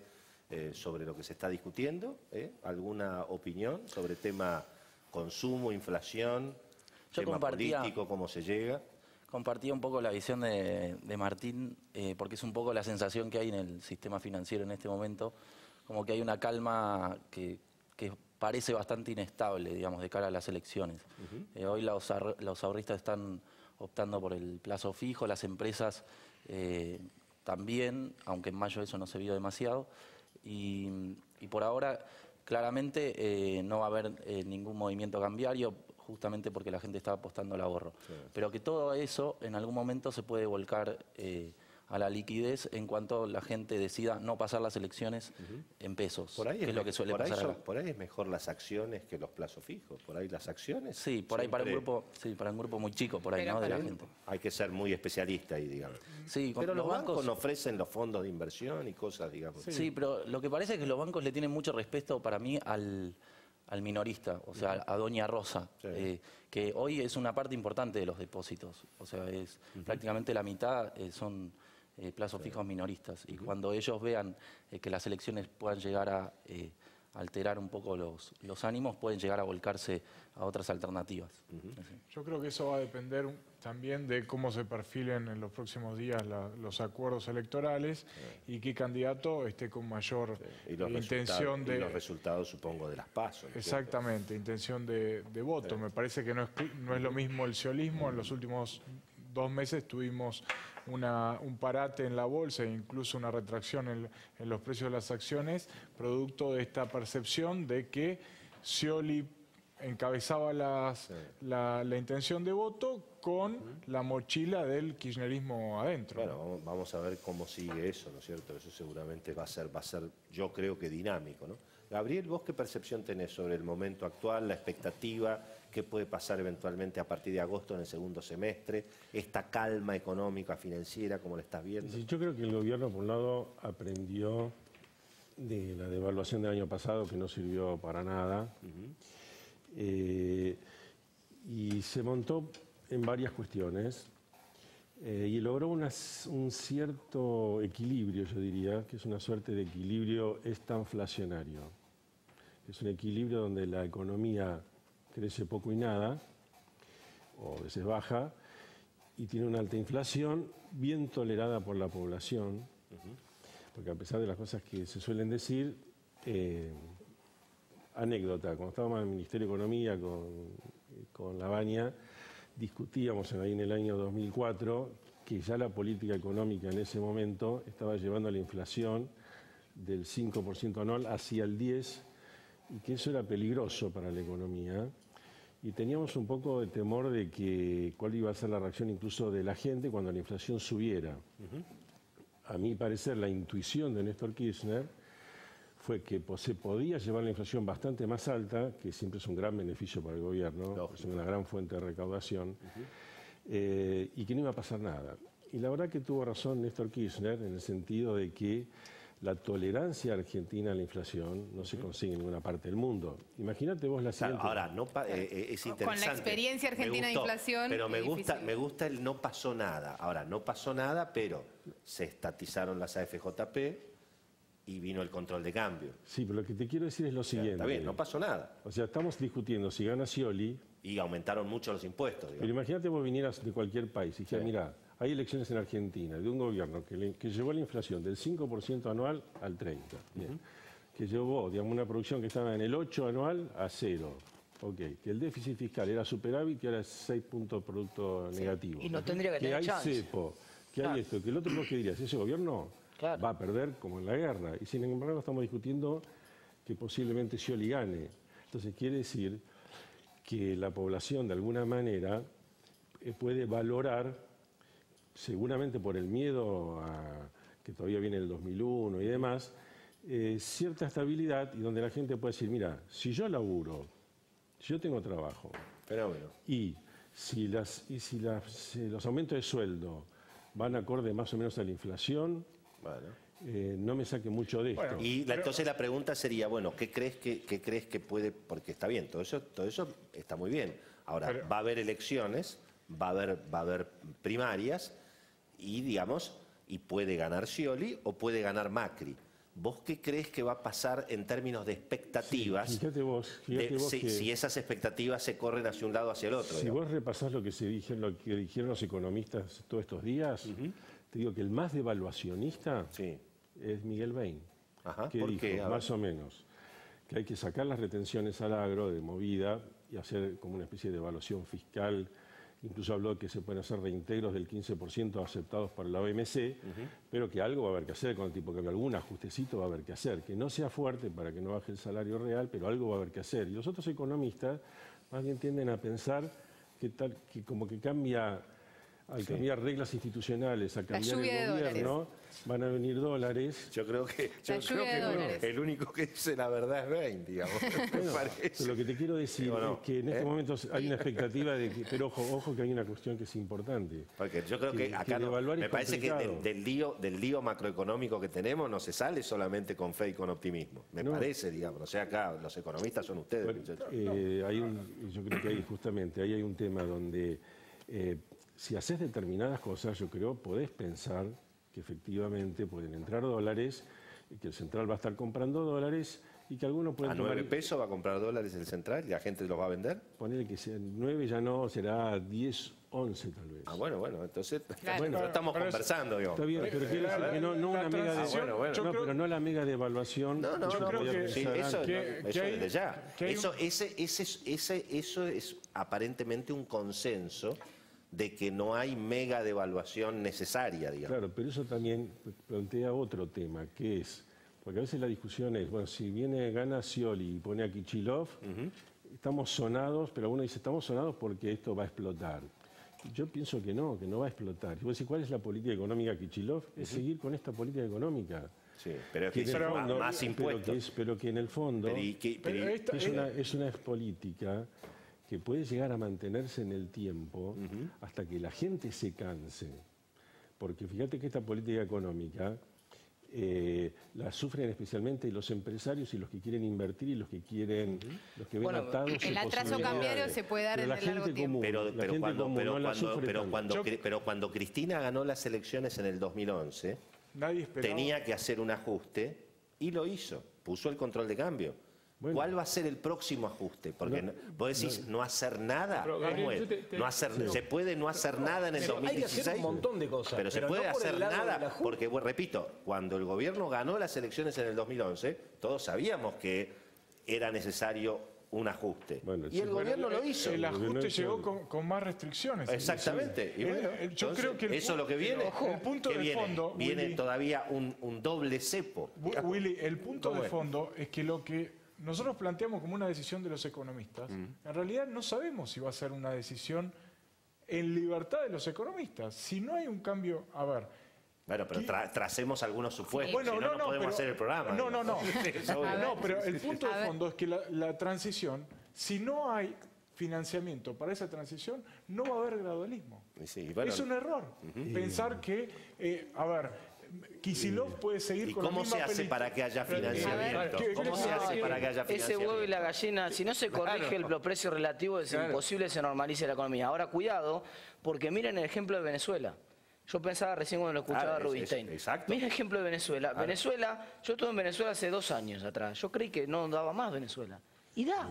A: sobre lo que se está discutiendo. ¿Alguna opinión sobre el tema consumo, inflación, tema político, cómo se llega?
K: Compartía un poco la visión de Martín, porque es un poco la sensación que hay en el sistema financiero en este momento, como que hay una calma que parece bastante inestable, digamos, de cara a las elecciones. Hoy los ahorristas están optando por el plazo fijo, las empresas también, aunque en mayo eso no se vio demasiado, y por ahora claramente no va a haber ningún movimiento cambiario, justamente porque la gente está apostando al ahorro. Sí. Pero que todo eso en algún momento se puede volcar a la liquidez en cuanto la gente decida no pasar las elecciones en pesos,
A: por ahí
K: que es lo que suele pasar.
A: Por ahí es mejor las acciones que los plazos fijos. Por ahí las acciones.
K: Sí, por ahí para un grupo muy chico, por ahí, ¿no? De la gente.
A: Hay que ser muy especialista ahí, digamos.
K: Sí,
A: pero los bancos no ofrecen los fondos de inversión y cosas, digamos.
K: Sí, pero lo que parece es que los bancos le tienen mucho respeto para mí al minorista, o sea, a Doña Rosa, que hoy es una parte importante de los depósitos, o sea, es prácticamente la mitad son plazos fijos minoristas, y cuando ellos vean que las elecciones puedan llegar a alterar un poco los ánimos, pueden llegar a volcarse a otras alternativas.
G: Yo creo que eso va a depender también de cómo se perfilen en los próximos días los acuerdos electorales y qué candidato esté con mayor intención de...
A: Y los resultados, supongo, de las PASO.
G: Exactamente, intención de voto. Me parece que no es lo mismo el ciolismo. En los últimos 2 meses tuvimos un parate en la bolsa e incluso una retracción en los precios de las acciones, producto de esta percepción de que Scioli encabezaba la intención de voto con la mochila del kirchnerismo adentro.
A: Bueno, vamos a ver cómo sigue eso, ¿no es cierto? Eso seguramente va a ser, yo creo que dinámico, ¿no? Gabriel, ¿vos qué percepción tenés sobre el momento actual, la expectativa, qué puede pasar eventualmente a partir de agosto en el segundo semestre, esta calma económica, financiera, como la estás viendo?
L: Sí, yo creo que el gobierno, por un lado, aprendió de la devaluación del año pasado, que no sirvió para nada, y se montó en varias cuestiones y logró un cierto equilibrio, yo diría, que es una suerte de equilibrio estanflacionario. Es un equilibrio donde la economía crece poco y nada, o a veces baja, y tiene una alta inflación bien tolerada por la población, porque a pesar de las cosas que se suelen decir, anécdota, cuando estábamos en el Ministerio de Economía con Lavagna, discutíamos ahí en el año 2004 que ya la política económica en ese momento estaba llevando a la inflación del 5% anual hacia el 10%, y que eso era peligroso para la economía. Y teníamos un poco de temor de que cuál iba a ser la reacción incluso de la gente cuando la inflación subiera. A mi parecer, la intuición de Néstor Kirchner fue que se podía llevar la inflación bastante más alta, que siempre es un gran beneficio para el gobierno, es una gran fuente de recaudación, y que no iba a pasar nada. Y la verdad que tuvo razón Néstor Kirchner en el sentido de que la tolerancia argentina a la inflación no se consigue en ninguna parte del mundo. Imagínate vos la siguiente...
A: Ahora, es interesante.
B: Con la experiencia argentina de inflación...
A: Pero me gusta el no pasó nada. Ahora, no pasó nada, pero se estatizaron las AFJP y vino el control de cambio.
L: Sí, pero lo que te quiero decir es lo siguiente.
A: Está bien, no pasó nada.
L: O sea, estamos discutiendo si gana Scioli...
A: Y aumentaron mucho los impuestos, digamos.
L: Pero imagínate vos vinieras de cualquier país y dijeras, mirá, hay elecciones en Argentina de un gobierno que llevó la inflación del 5% anual al 30%. Bien. Que llevó, digamos, una producción que estaba en el 8% anual a 0%. Okay. Que el déficit fiscal era superávit, que ahora es 6 puntos producto negativo.
C: Y no tendría que tener
L: hay
C: chance.
L: cepo, que hay esto, que el otro, ¿qué dirías? Ese gobierno va a perder como en la guerra. Y sin embargo estamos discutiendo que posiblemente Scioli gane. Entonces quiere decir que la población de alguna manera puede valorar, seguramente por el miedo a que todavía viene el 2001 y demás, cierta estabilidad, y donde la gente puede decir, mira, si yo laburo, si yo tengo trabajo, y si los aumentos de sueldo van acorde más o menos a la inflación, no me saque mucho de esto.
A: Entonces la pregunta sería, bueno, ¿qué crees que puede...? Porque está bien, todo eso está muy bien. Ahora, va a haber elecciones, va a haber primarias, y digamos, y puede ganar Scioli o puede ganar Macri. ¿Vos qué crees que va a pasar en términos de expectativas?
L: Sí, fíjate vos
A: si esas expectativas se corren hacia un lado o hacia el otro.
L: Si vos repasás lo que dijeron los economistas todos estos días, te digo que el más devaluacionista es Miguel Bain, que dijo, más o menos, que hay que sacar las retenciones al agro de movida y hacer como una especie de evaluación fiscal. Incluso habló que se pueden hacer reintegros del 15% aceptados por la OMC, pero que algo va a haber que hacer con el tipo de cambio, algún ajustecito va a haber que hacer, que no sea fuerte para que no baje el salario real, pero algo va a haber que hacer. Y los otros economistas más bien tienden a pensar que como que cambia, al cambiar reglas institucionales, a cambiar el gobierno, van a venir dólares.
A: Yo creo que el único que dice la verdad es Bain, digamos.
L: Pero lo que te quiero decir es que en este momento hay una expectativa de que, pero ojo que hay una cuestión que es importante.
A: Porque yo creo que acá me parece que del lío macroeconómico que tenemos no se sale solamente con fe y con optimismo. Me parece, digamos. O sea, acá los economistas son ustedes.
L: Yo creo que ahí hay un tema donde si haces determinadas cosas, yo creo, podés pensar que efectivamente pueden entrar dólares, que el central va a estar comprando dólares y que algunos pueden...
A: ¿A 9 pesos va a comprar dólares el central y la gente los va a vender?
L: Ponele que sea 9 ya no, será 10, 11 tal vez.
A: Bueno, entonces estamos conversando, digamos.
L: Está bien, pero quiero decir que no una mega devaluación. Pero no la mega devaluación.
A: Yo creo que eso desde ya. Eso es aparentemente un consenso de que no hay mega devaluación necesaria, digamos.
L: Claro, pero eso también plantea otro tema, que es, porque a veces la discusión es, bueno, si gana Scioli y pone a Kicillof, estamos sonados, pero uno dice, estamos sonados porque esto va a explotar. Yo pienso que no va a explotar. Y vos decís, ¿cuál es la política económica de Kicillof? Es seguir con esta política económica.
A: Sí, pero es que más impuestos.
L: Pero que en el fondo es una política que puede llegar a mantenerse en el tiempo hasta que la gente se canse. Porque fíjate que esta política económica la sufren especialmente los empresarios y los que quieren invertir y los que quieren, los que ven atados.
B: El atraso cambiario se puede dar en el largo tiempo.
A: Pero cuando Cristina ganó las elecciones en el 2011, tenía que hacer un ajuste y lo hizo. Puso el control de cambio. ¿Cuál va a ser el próximo ajuste? Porque vos decís no hacer nada. ¿Cómo es? ¿Se puede no hacer nada en el 2016?
F: Hay que hacer un montón de cosas.
A: Pero se puede hacer nada. Porque, repito, cuando el gobierno ganó las elecciones en el 2011, todos sabíamos que era necesario un ajuste.
L: Bueno,
A: y el gobierno lo hizo.
G: El ajuste llegó con más restricciones.
A: Exactamente. Y bueno,
G: yo creo que
A: eso es lo que viene.
G: El punto de fondo,
A: viene
G: Willy,
A: todavía un doble cepo.
G: Willy, el punto de fondo es que lo que nosotros planteamos como una decisión de los economistas, en realidad no sabemos si va a ser una decisión en libertad de los economistas. Si no hay un cambio, a ver...
A: Bueno, pero tracemos algunos supuestos,
G: bueno,
A: si no podemos hacer el programa.
G: No, pero el punto de fondo es que la transición, si no hay financiamiento para esa transición, no va a haber gradualismo.
A: Sí, bueno,
G: es un error pensar que, a ver, Kicillof puede seguir con la misma
A: ¿Cómo se hace para que haya financiamiento? ¿Cómo se hace para que haya financiamiento?
C: Ese huevo y la gallina, si no se corrige los precios relativos, es imposible que se normalice la economía. Ahora, cuidado, porque miren el ejemplo de Venezuela. Yo pensaba recién cuando lo escuchaba a Rubinstein. Mira el ejemplo de Venezuela. Venezuela, yo estuve en Venezuela hace 2 años atrás. Yo creí que no daba más Venezuela. Y da.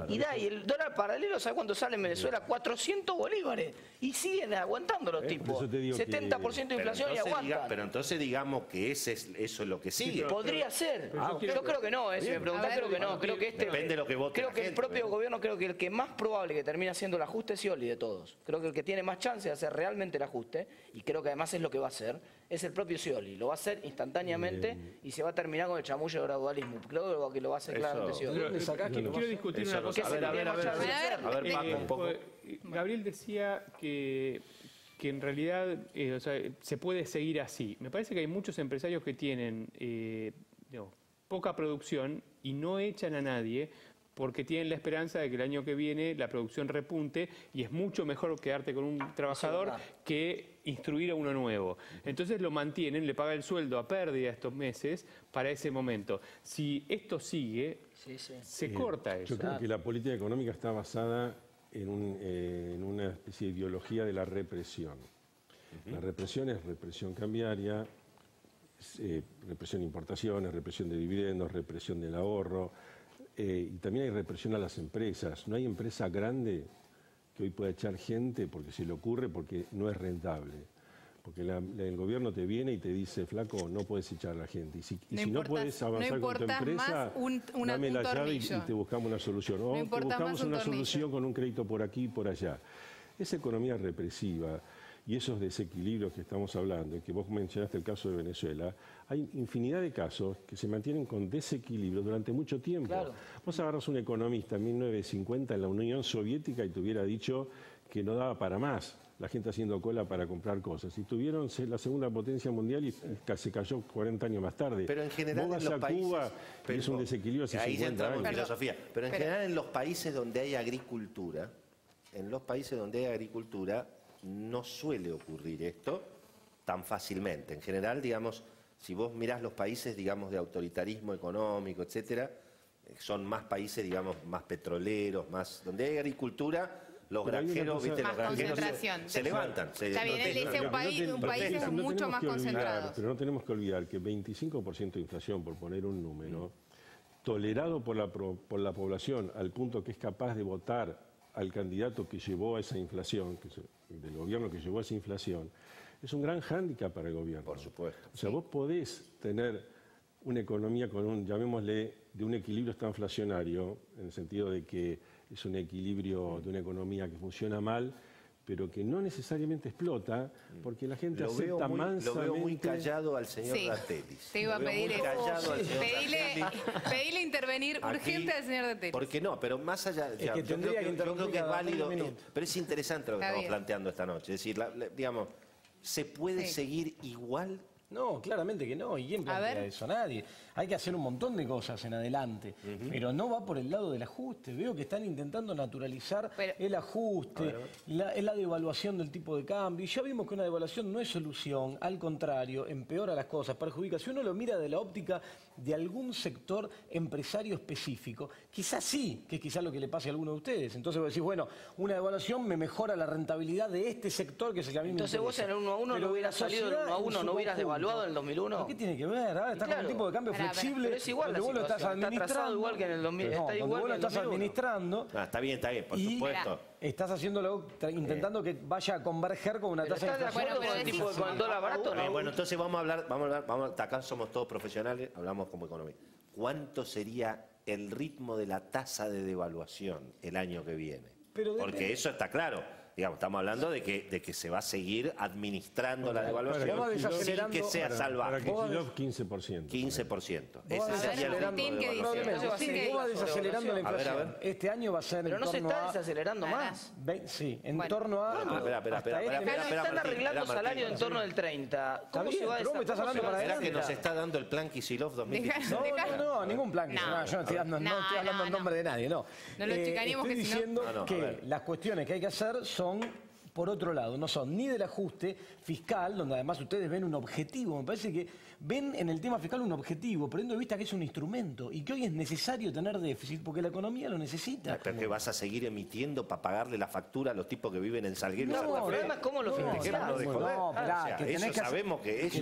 C: Y el dólar paralelo, ¿sabes cuánto sale en Venezuela? 400 bolívares. Y siguen aguantando los tipos. 70% de inflación y aguantan.
A: Pero entonces digamos que eso es lo que sigue.
C: Podría ser. Yo creo que no. Si me preguntás, creo que no. Creo que
A: depende de lo que vote
C: creo que el propio gobierno, creo que el que más probable que termine haciendo el ajuste es Scioli de todos. Creo que el que tiene más chance de hacer realmente el ajuste, y creo que además es lo que va a hacer, es el propio Scioli. Lo va a hacer instantáneamente y se va a terminar con el chamullo de gradualismo. Creo que lo va a hacer claramente Scioli.
E: Quiero discutir una cosa. Gabriel decía que en realidad se puede seguir así. Me parece que hay muchos empresarios que tienen poca producción y no echan a nadie porque tienen la esperanza de que el año que viene la producción repunte y es mucho mejor quedarte con un trabajador que instruir a uno nuevo. Entonces lo mantienen, le pagan el sueldo a pérdida estos meses para ese momento. Si esto sigue, se corta eso.
L: Yo creo que la política económica está basada en una especie de ideología de la represión. La represión es represión cambiaria, represión de importaciones, represión de dividendos, represión del ahorro, y también hay represión a las empresas. No hay empresa grande que hoy pueda echar gente porque se le ocurre, porque no es rentable. Porque el gobierno te viene y te dice, flaco, no puedes echar a la gente. Y si no puedes avanzar con tu empresa, dame la llave y te buscamos una solución. O te buscamos una solución con un crédito por aquí y por allá. Esa economía represiva y esos desequilibrios que estamos hablando, y que vos mencionaste el caso de Venezuela, hay infinidad de casos que se mantienen con desequilibrio durante mucho tiempo. Claro. Vos agarras un economista en 1950 en la Unión Soviética y te hubiera dicho que no daba para más, la gente haciendo cola para comprar cosas. Y tuvieron la segunda potencia mundial y se cayó 40 años más tarde.
A: Pero en general
L: vos vas
A: en los
L: a Cuba
A: países,
L: y es un desequilibrio hace 50 años.
A: Ahí ya entramos en filosofía. Pero en general en los países donde hay agricultura, no suele ocurrir esto tan fácilmente. En general, digamos, si vos mirás los países, digamos, de autoritarismo económico, etcétera, son más países, digamos, más petroleros, más donde hay agricultura, los granjeros, ¿viste? Los granjeros se levantan.
B: Está bien, él dice un país es mucho más concentrado.
L: Pero no tenemos que olvidar que 25% de inflación, por poner un número, tolerado por la población al punto que es capaz de votar al candidato que llevó a esa inflación, del gobierno que llevó a esa inflación, es un gran hándicap para el gobierno.
A: Por supuesto.
L: O sea, vos podés tener una economía con llamémosle, de un equilibrio inflacionario, en el sentido de que es un equilibrio de una economía que funciona mal, pero que no necesariamente explota, porque la gente acepta mansamente...
A: Lo veo muy callado al señor Dattelis.
B: Te iba a pedir pedile intervenir urgente al señor Dattelis.
A: Porque no, pero más allá...
F: Es que tendría que interrumpir,
A: yo creo que es válido, pero es interesante lo que estamos planteando esta noche. Es decir, digamos, ¿se puede seguir igual?
F: No, claramente que no. ¿Y quién plantea eso? Nadie. Hay que hacer un montón de cosas en adelante, pero no va por el lado del ajuste. Veo que están intentando naturalizar el ajuste, la devaluación del tipo de cambio. Y ya vimos que una devaluación no es solución, al contrario, empeora las cosas, perjudica. Si uno lo mira de la óptica de algún sector empresario específico, quizás sí, que es quizás lo que le pase a alguno de ustedes. Entonces vos decís, bueno, una devaluación me mejora la rentabilidad de este sector, que es el que a mí me interesa.
C: Entonces vos en el 1 a 1 no hubieras salido del 1 a 1, no hubieras devaluado. devaluado en el 2001?
F: ¿Qué tiene que ver? Ahora está con un tipo de cambio flexible.
C: Pero es igual
F: donde vos lo estás administrando.
C: Está trazado igual que en el 2000. Está igual
F: vos lo estás administrando.
A: Está bien, por supuesto.
F: Estás haciéndolo, intentando que vaya a converger con una tasa de inflación.
C: ¿Con el dólar barato? No.
A: Bueno, entonces vamos a hablar, acá somos todos profesionales, hablamos como economía. ¿Cuánto sería el ritmo de la tasa de devaluación el año que viene? Porque eso está claro. Digamos, estamos hablando de que se va a seguir administrando la devaluación sin que sea salvaje.
L: Para Kicillof, 15%.
A: 15%. Ese sería el ritmo de devaluación.
F: Vos vas desacelerando la inflación. Este año va a ser
C: pero no se está desacelerando más.
F: Sí, en torno a...
C: Están arreglando salario en torno del 30. ¿Cómo se va a
F: pero vos me estás hablando para
A: adelante? ¿Será que nos está dando el plan Kicillof 2016?
F: No, ningún plan Kicillof. Yo no estoy hablando en nombre de nadie, no.
B: No lo chicanemos,
F: estoy diciendo que las cuestiones que hay que hacer son, por otro lado, no son ni del ajuste fiscal, donde además ustedes ven un objetivo. Me parece que ven en el tema fiscal un objetivo, perdiendo de vista que es un instrumento y que hoy es necesario tener déficit porque la economía lo necesita.
A: ¿Pero que vas a seguir emitiendo para pagarle la factura a los tipos que viven en Salguero?
C: No, el problema es cómo lo financiás.
F: No, esperá, que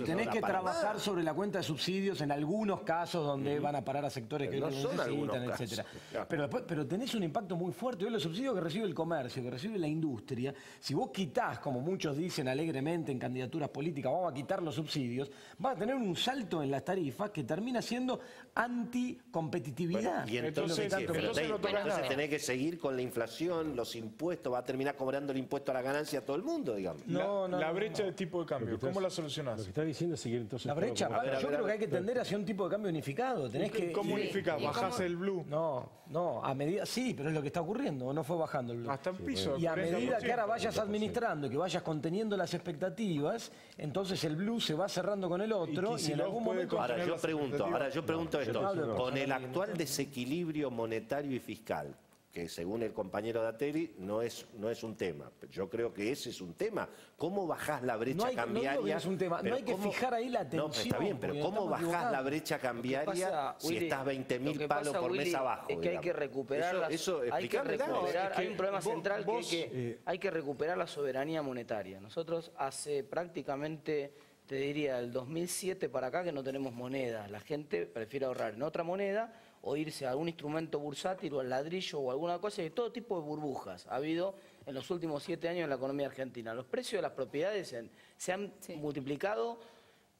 F: tenés que trabajar sobre la cuenta de subsidios en algunos casos donde van a parar a sectores que no necesitan, etcétera. Pero tenés un impacto muy fuerte. Hoy los subsidios que recibe el comercio, que recibe la industria, si vos quitás, como muchos dicen alegremente en candidaturas políticas, vamos a quitar los subsidios, va a tener un salto en las tarifas que termina siendo anticompetitividad.
A: Y entonces tenés que seguir con la inflación, los impuestos, va a terminar cobrando el impuesto a la ganancia a todo el mundo, digamos.
G: La brecha de tipo de cambio, ¿cómo la solucionás?
L: Lo que está diciendo es seguir entonces...
F: La brecha, yo creo que hay que tender hacia un tipo de cambio unificado.
G: ¿Cómo unificás? ¿Bajás el blue?
F: No, a medida, sí, pero es lo que está ocurriendo, no fue bajando el blue.
G: Hasta un piso.
F: Y a medida que ahora vayas administrando, que vayas conteniendo las expectativas, entonces el blue se va cerrando con el otro y en algún momento...
A: Ahora yo pregunto esto, con el actual desequilibrio monetario y fiscal, que según el compañero Datteri no es un tema. Yo creo que ese es un tema. ¿Cómo bajás la brecha cambiaria?
F: No es un tema, no hay que fijar ahí la atención.
A: No, está bien, pero ¿cómo bajás la brecha cambiaria si estás 20.000 palos por mes abajo?
C: Es que hay que recuperar hay un problema central que hay que recuperar la soberanía monetaria. Nosotros hace prácticamente, te diría, del 2007 para acá que no tenemos moneda. La gente prefiere ahorrar en otra moneda o irse a algún instrumento bursátil o al ladrillo o alguna cosa, de todo tipo de burbujas ha habido en los últimos 7 años en la economía argentina. Los precios de las propiedades se han multiplicado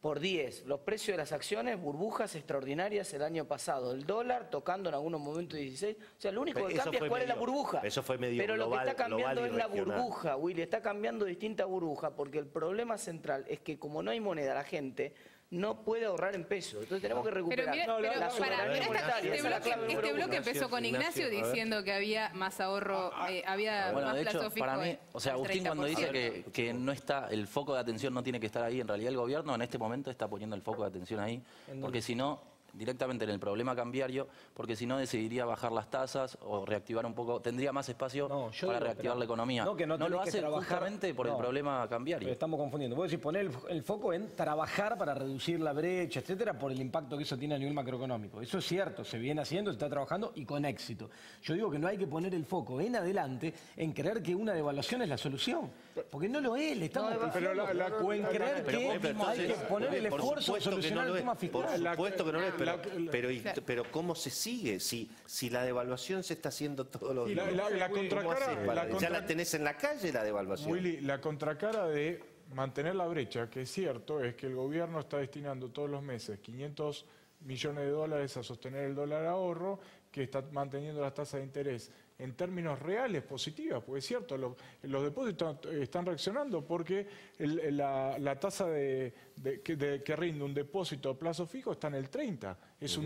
C: por 10. Los precios de las acciones, burbujas extraordinarias el año pasado. El dólar tocando en algunos momentos 16. O sea, lo único que cambia es cuál es la burbuja.
A: Eso fue medio
C: Pero
A: global,
C: lo que está cambiando es la
A: regional.
C: burbuja, Willy. Está cambiando distinta burbuja porque el problema central es que como no hay moneda, la gente no puede ahorrar en pesos. Entonces tenemos que recuperar la soberanía monetaria.
B: Este bloque empezó con Ignacio diciendo que había más ahorro, había más plazo fijo.
K: Para mí, o sea, Agustín cuando dice que no está, el foco de atención no tiene que estar ahí, en realidad el gobierno en este momento está poniendo el foco de atención ahí, porque si no, directamente en el problema cambiario, porque si no decidiría bajar las tasas o reactivar un poco, tendría más espacio para reactivar la economía. No lo hace justamente por el problema cambiario.
F: Pero estamos confundiendo. Vos decís poner el foco en trabajar para reducir la brecha, etcétera, por el impacto que eso tiene a nivel macroeconómico. Eso es cierto, se viene haciendo, se está trabajando y con éxito. Yo digo que no hay que poner el foco en adelante en creer que una devaluación es la solución. Porque no lo es, le estamos
G: o en
F: creer que hay que poner el esfuerzo de solucionar el tema fiscal.
A: Por supuesto que no lo es. Pero ¿cómo se sigue? Si la devaluación se está haciendo todos los días. Ya la tenés en la calle, la devaluación.
G: Willy, la contracara de mantener la brecha, que es cierto, es que el gobierno está destinando todos los meses 500 millones de dólares a sostener el dólar ahorro, que está manteniendo las tasas de interés en términos reales positivas, porque es cierto, los depósitos están reaccionando porque la tasa que rinde un depósito a plazo fijo está en el 30. Es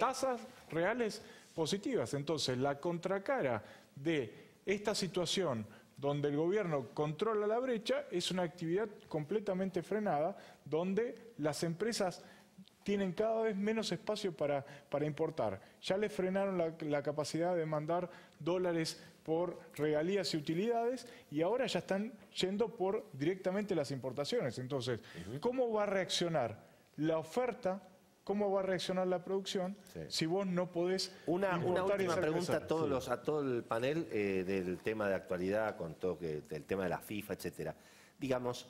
G: tasas reales positivas. Entonces, la contracara de esta situación donde el gobierno controla la brecha es una actividad completamente frenada, donde las empresas tienen cada vez menos espacio para importar. Ya les frenaron la capacidad de mandar dólares por regalías y utilidades y ahora ya están yendo por directamente las importaciones. Entonces, ¿cómo va a reaccionar la oferta? ¿Cómo va a reaccionar la producción si vos no podés
A: Una última pregunta a todo el panel del tema de actualidad, con todo del tema de la FIFA, etcétera. Digamos,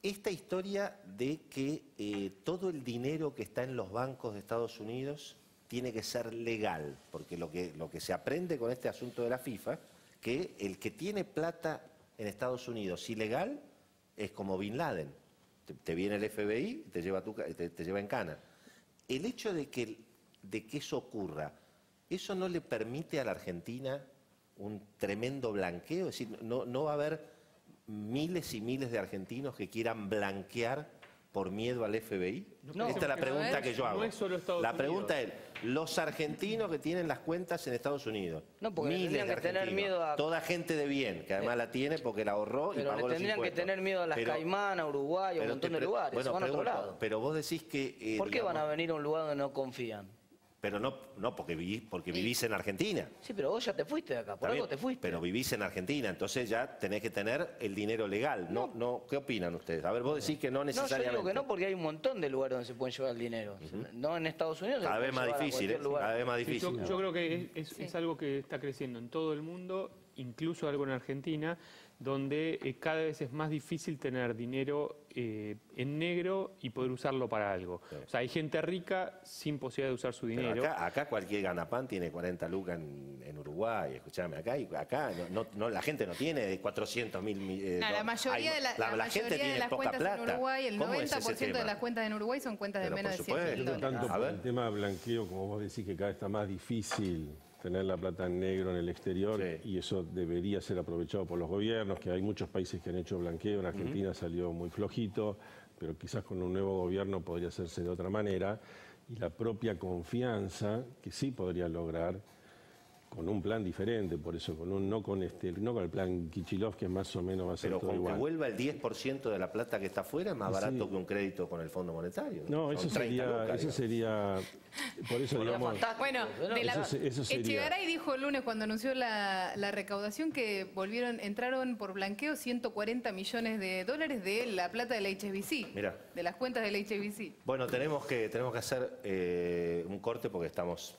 A: esta historia de que todo el dinero que está en los bancos de Estados Unidos tiene que ser legal, porque lo que se aprende con este asunto de la FIFA, que el que tiene plata en Estados Unidos ilegal es como Bin Laden. Te viene el FBI y te lleva en cana. El hecho de que eso ocurra, ¿eso no le permite a la Argentina un tremendo blanqueo? Es decir, no va a haber miles y miles de argentinos que quieran blanquear por miedo al FBI.
E: No,
A: esta es la pregunta que yo hago.
E: No es solo Estados
A: La
E: Unidos.
A: pregunta es, los argentinos que tienen las cuentas en Estados Unidos,
C: No, porque
A: miles
C: tendrían
A: de
C: que tener
A: argentinos,
C: miedo a...
A: toda gente de bien, que además la tiene porque la ahorró y
C: Pero
A: pagó
C: le
A: los
C: tendrían que
A: impuestos.
C: tener miedo a las
A: Pero-
C: Caimán, a Uruguay, a un
A: pero
C: montón
A: te
C: de lugares.
A: bueno,
C: Se van a otro
A: pregunto,
C: lado.
A: pero vos decís que...
C: ¿Por qué
A: digamos,
C: van a venir a un lugar donde no confían?
A: Pero no porque vivís en Argentina.
C: Sí, pero vos ya te fuiste de acá, por
A: Está
C: algo
A: bien,
C: te fuiste.
A: Pero vivís en Argentina, entonces ya tenés que tener el dinero legal. No, ¿qué opinan ustedes? A ver, vos decís que no
C: No, yo
A: necesariamente.
C: digo que no porque hay un montón de lugares donde se pueden llevar el dinero. No en Estados Unidos.
A: Cada
C: se
A: vez
C: puede
A: más
C: llevar a
A: difícil,
C: cualquier lugar.
A: cada vez más
E: Sí,
A: difícil.
E: yo creo que es algo que está creciendo en todo el mundo, incluso algo en Argentina, donde cada vez es más difícil tener dinero en negro y poder usarlo para algo.
A: Sí.
E: O sea, hay gente rica sin posibilidad de usar su
A: Pero
E: dinero.
A: acá cualquier ganapán tiene 40 lucas en Uruguay, escuchame, acá la gente no tiene 400.000...
B: La mayoría de
A: la gente
B: mayoría de
A: tiene
B: las
A: poca
B: cuentas
A: plata.
B: en Uruguay, el
A: ¿Cómo es ese
B: 90% de
A: tema?
B: las cuentas en Uruguay son cuentas de
A: Pero
B: menos de
A: por
B: 100
A: supuesto.
B: mil
L: No
B: dólares.
L: tanto
A: A
L: por
A: ver.
L: el tema de blanqueo, como vos decís, que cada vez está más difícil tener la plata en negro en el exterior,
A: Sí.
L: y eso debería ser aprovechado por los gobiernos, que hay muchos países que han hecho blanqueo. En Argentina salió muy flojito, pero quizás con un nuevo gobierno podría hacerse de otra manera, y la propia confianza que sí podría lograr con un plan diferente, por eso no con el plan Kichilov, que más o menos va a ser
A: Pero
L: todo
A: con que
L: igual.
A: vuelva el 10% de la plata que está afuera es más
L: Sí.
A: barato que un crédito con el Fondo Monetario.
L: No,
A: Son
L: eso
A: 30 lucas,
L: sería, por eso
C: Sería
L: digamos...
C: fantástico.
B: Bueno, de la,
L: Eso sería-
B: Echegaray dijo el lunes cuando anunció la recaudación que entraron por blanqueo 140 millones de dólares de la plata del HSBC,
A: Mirá.
B: de las cuentas del HSBC.
A: Bueno, tenemos que hacer un corte porque estamos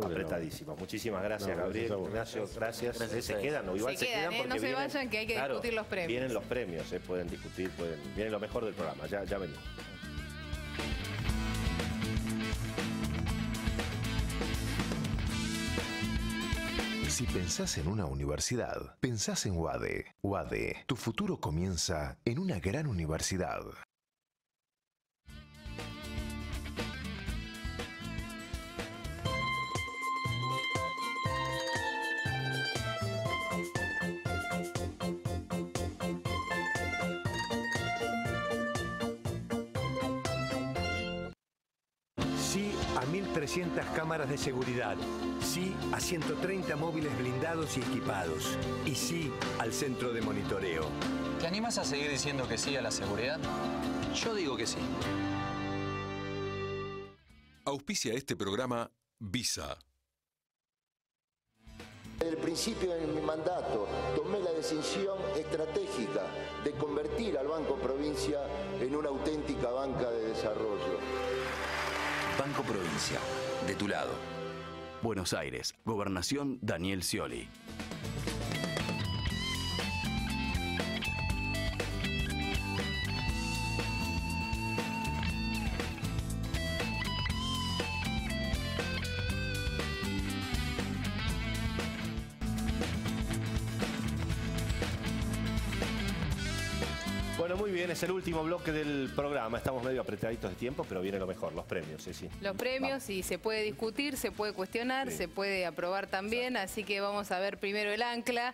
A: apretadísimos. Muchísimas gracias,
L: No,
A: Gabriel,
L: gracias a vos.
A: Ignacio, gracias.
K: Gracias
A: Se
K: a
A: quedan, o igual
B: Se
A: se
B: quedan,
A: quedan porque
B: no se
A: vienen-
B: vayan, que hay que
A: claro,
B: discutir los premios.
A: Vienen los premios, pueden discutir, viene lo mejor del programa, ya venimos.
M: Si pensás en una universidad, pensás en UADE. UADE, tu futuro comienza en una gran universidad.
N: Sí a 1.300 cámaras de seguridad. Sí a 130 móviles blindados y equipados. Y sí al centro de monitoreo.
O: ¿Te animas a seguir diciendo que sí a la seguridad? Yo digo que sí.
P: Auspicia este programa Visa.
Q: Desde el principio de mi mandato tomé la decisión estratégica de convertir al Banco Provincia en una auténtica banca de desarrollo.
R: Banco Provincia, de tu lado. Buenos Aires, Gobernación Daniel Scioli.
A: Bueno, muy bien, es el último bloque del programa. Estamos medio apretaditos de tiempo, pero viene lo mejor, los premios, sí.
B: Los premios, y se puede discutir, se puede cuestionar, se puede aprobar también, así que vamos a ver primero el ancla,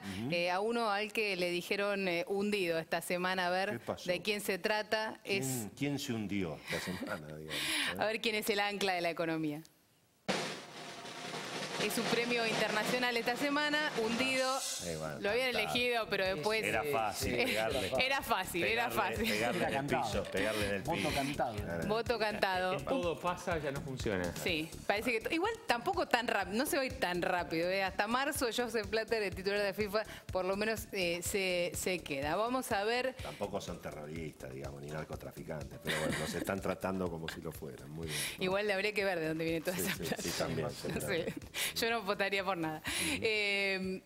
B: a uno al que le dijeron hundido esta semana, a ver de quién se trata.
A: ¿Quién se hundió esta semana, digamos?
B: A ver quién es el ancla de la economía. Es un premio internacional esta semana, hundido.
A: Bueno,
B: lo habían elegido, pero después...
A: Era fácil pegarle.
B: Era fácil.
A: Pegarle en el piso, pegarle en el piso.
C: Voto cantado.
B: Voto cantado.
E: Todo pasa, ya no funciona.
B: Sí, parece que... Igual tampoco tan rápido, no se va a ir tan rápido. Hasta marzo Joseph Blatter, el titular de FIFA, por lo menos se queda. Vamos a ver...
A: Tampoco son terroristas, digamos, ni narcotraficantes, pero bueno, los están tratando como si lo fueran. Muy bien.
B: Igual le habría que ver de dónde viene toda esa plata.
A: Sí, también.
B: Sí. Yo no votaría por nada.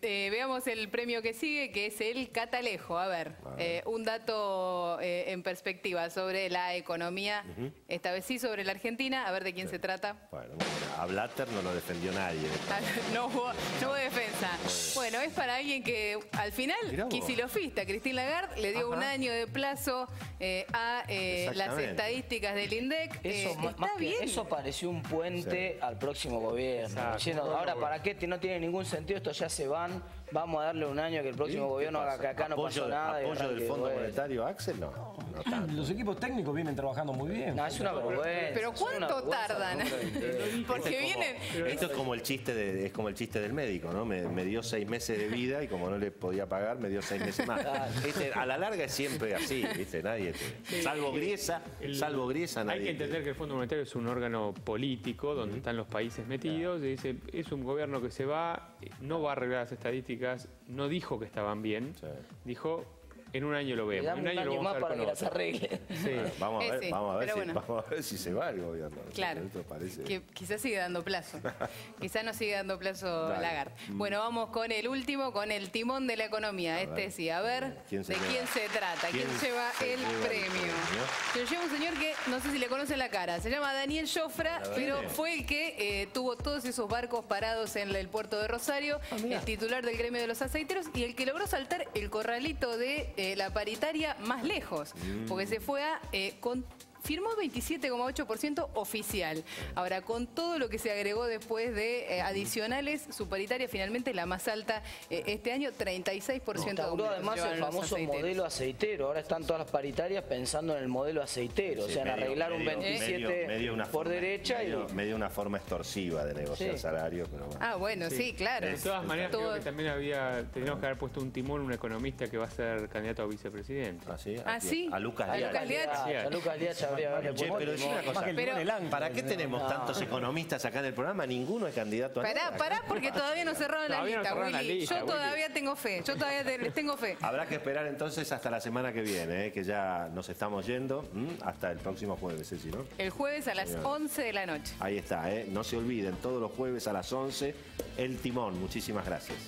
B: Veamos el premio que sigue, que es el Catalejo. A ver, un dato en perspectiva sobre la economía, esta vez sí sobre la Argentina. A ver de quién se trata.
A: Bueno, a Blatter no lo defendió nadie.
B: No hubo defensa. Bueno, es para alguien que al final, quisilofista, Christine Lagarde, le dio un año de plazo a las estadísticas del INDEC.
C: Eso pareció un puente al próximo gobierno. Diciendo, ahora, ¿para qué? No tiene ningún sentido, estos ya se van. Vamos a darle un año que el próximo gobierno haga que acá no pasó nada.
A: ¿Apoyo del Fondo Monetario, Axel? No tanto.
F: Los equipos técnicos vienen trabajando muy bien.
C: No, es una vergüenza.
B: ¿Pero cuánto tardan? Porque vienen...
A: Esto es como el chiste del médico, ¿no? Me dio 6 meses de vida y como no le podía pagar, me dio 6 meses más. A la larga es siempre así, ¿viste? Nadie salvo Griesa, nadie.
E: Hay que entender que el Fondo Monetario es un órgano político donde están los países metidos. Y dice, es un gobierno que se va, no va a arreglar las estadísticas, no dijo que estaban bien, dijo... En un año lo vemos.
C: Un año más para que las arregle.
A: Sí. Vamos a ver si se va el gobierno.
B: Claro. Que quizás sigue dando plazo. Quizás no sigue dando plazo Lagarde. Bueno, vamos con el último, con el timón de la economía. Sí, a ver de quién se trata. ¿Quién lleva el premio? Se lo lleva un señor que no sé si le conocen la cara. Se llama Daniel Jofra, pero fue el que tuvo todos esos barcos parados en el puerto de Rosario, el titular del gremio de los aceiteros y el que logró saltar el corralito de la paritaria más lejos, porque se fue a firmó 27,8% oficial. Ahora, con todo lo que se agregó después de adicionales, su paritaria finalmente la más alta este año, 36% de aumento.
C: Además el famoso modelo aceitero. Ahora están todas las paritarias pensando en el modelo aceitero, o sea, en arreglar un 27 por derecha.
A: Medio una forma extorsiva de negociar salarios. Pero bueno.
B: Bueno, sí, claro.
E: De todas maneras, creo que también teníamos que haber puesto un timón, un economista que va a ser candidato a vicepresidente.
A: ¿Ah, sí? A Lucas Liach.
C: A Lucas Liach.
A: Pero es una cosa, ¿para qué tenemos tantos economistas acá en el programa? Ninguno es candidato a nada.
B: Pará, porque todavía no cerraron la lista, Willy. Yo todavía tengo fe, les tengo fe.
A: Habrá que esperar entonces hasta la semana que viene, que ya nos estamos yendo, hasta el próximo jueves, ¿sí, no?
B: El jueves a las 11 de la noche.
A: Ahí está, no se olviden, todos los jueves a las 11, El Timón. Muchísimas gracias.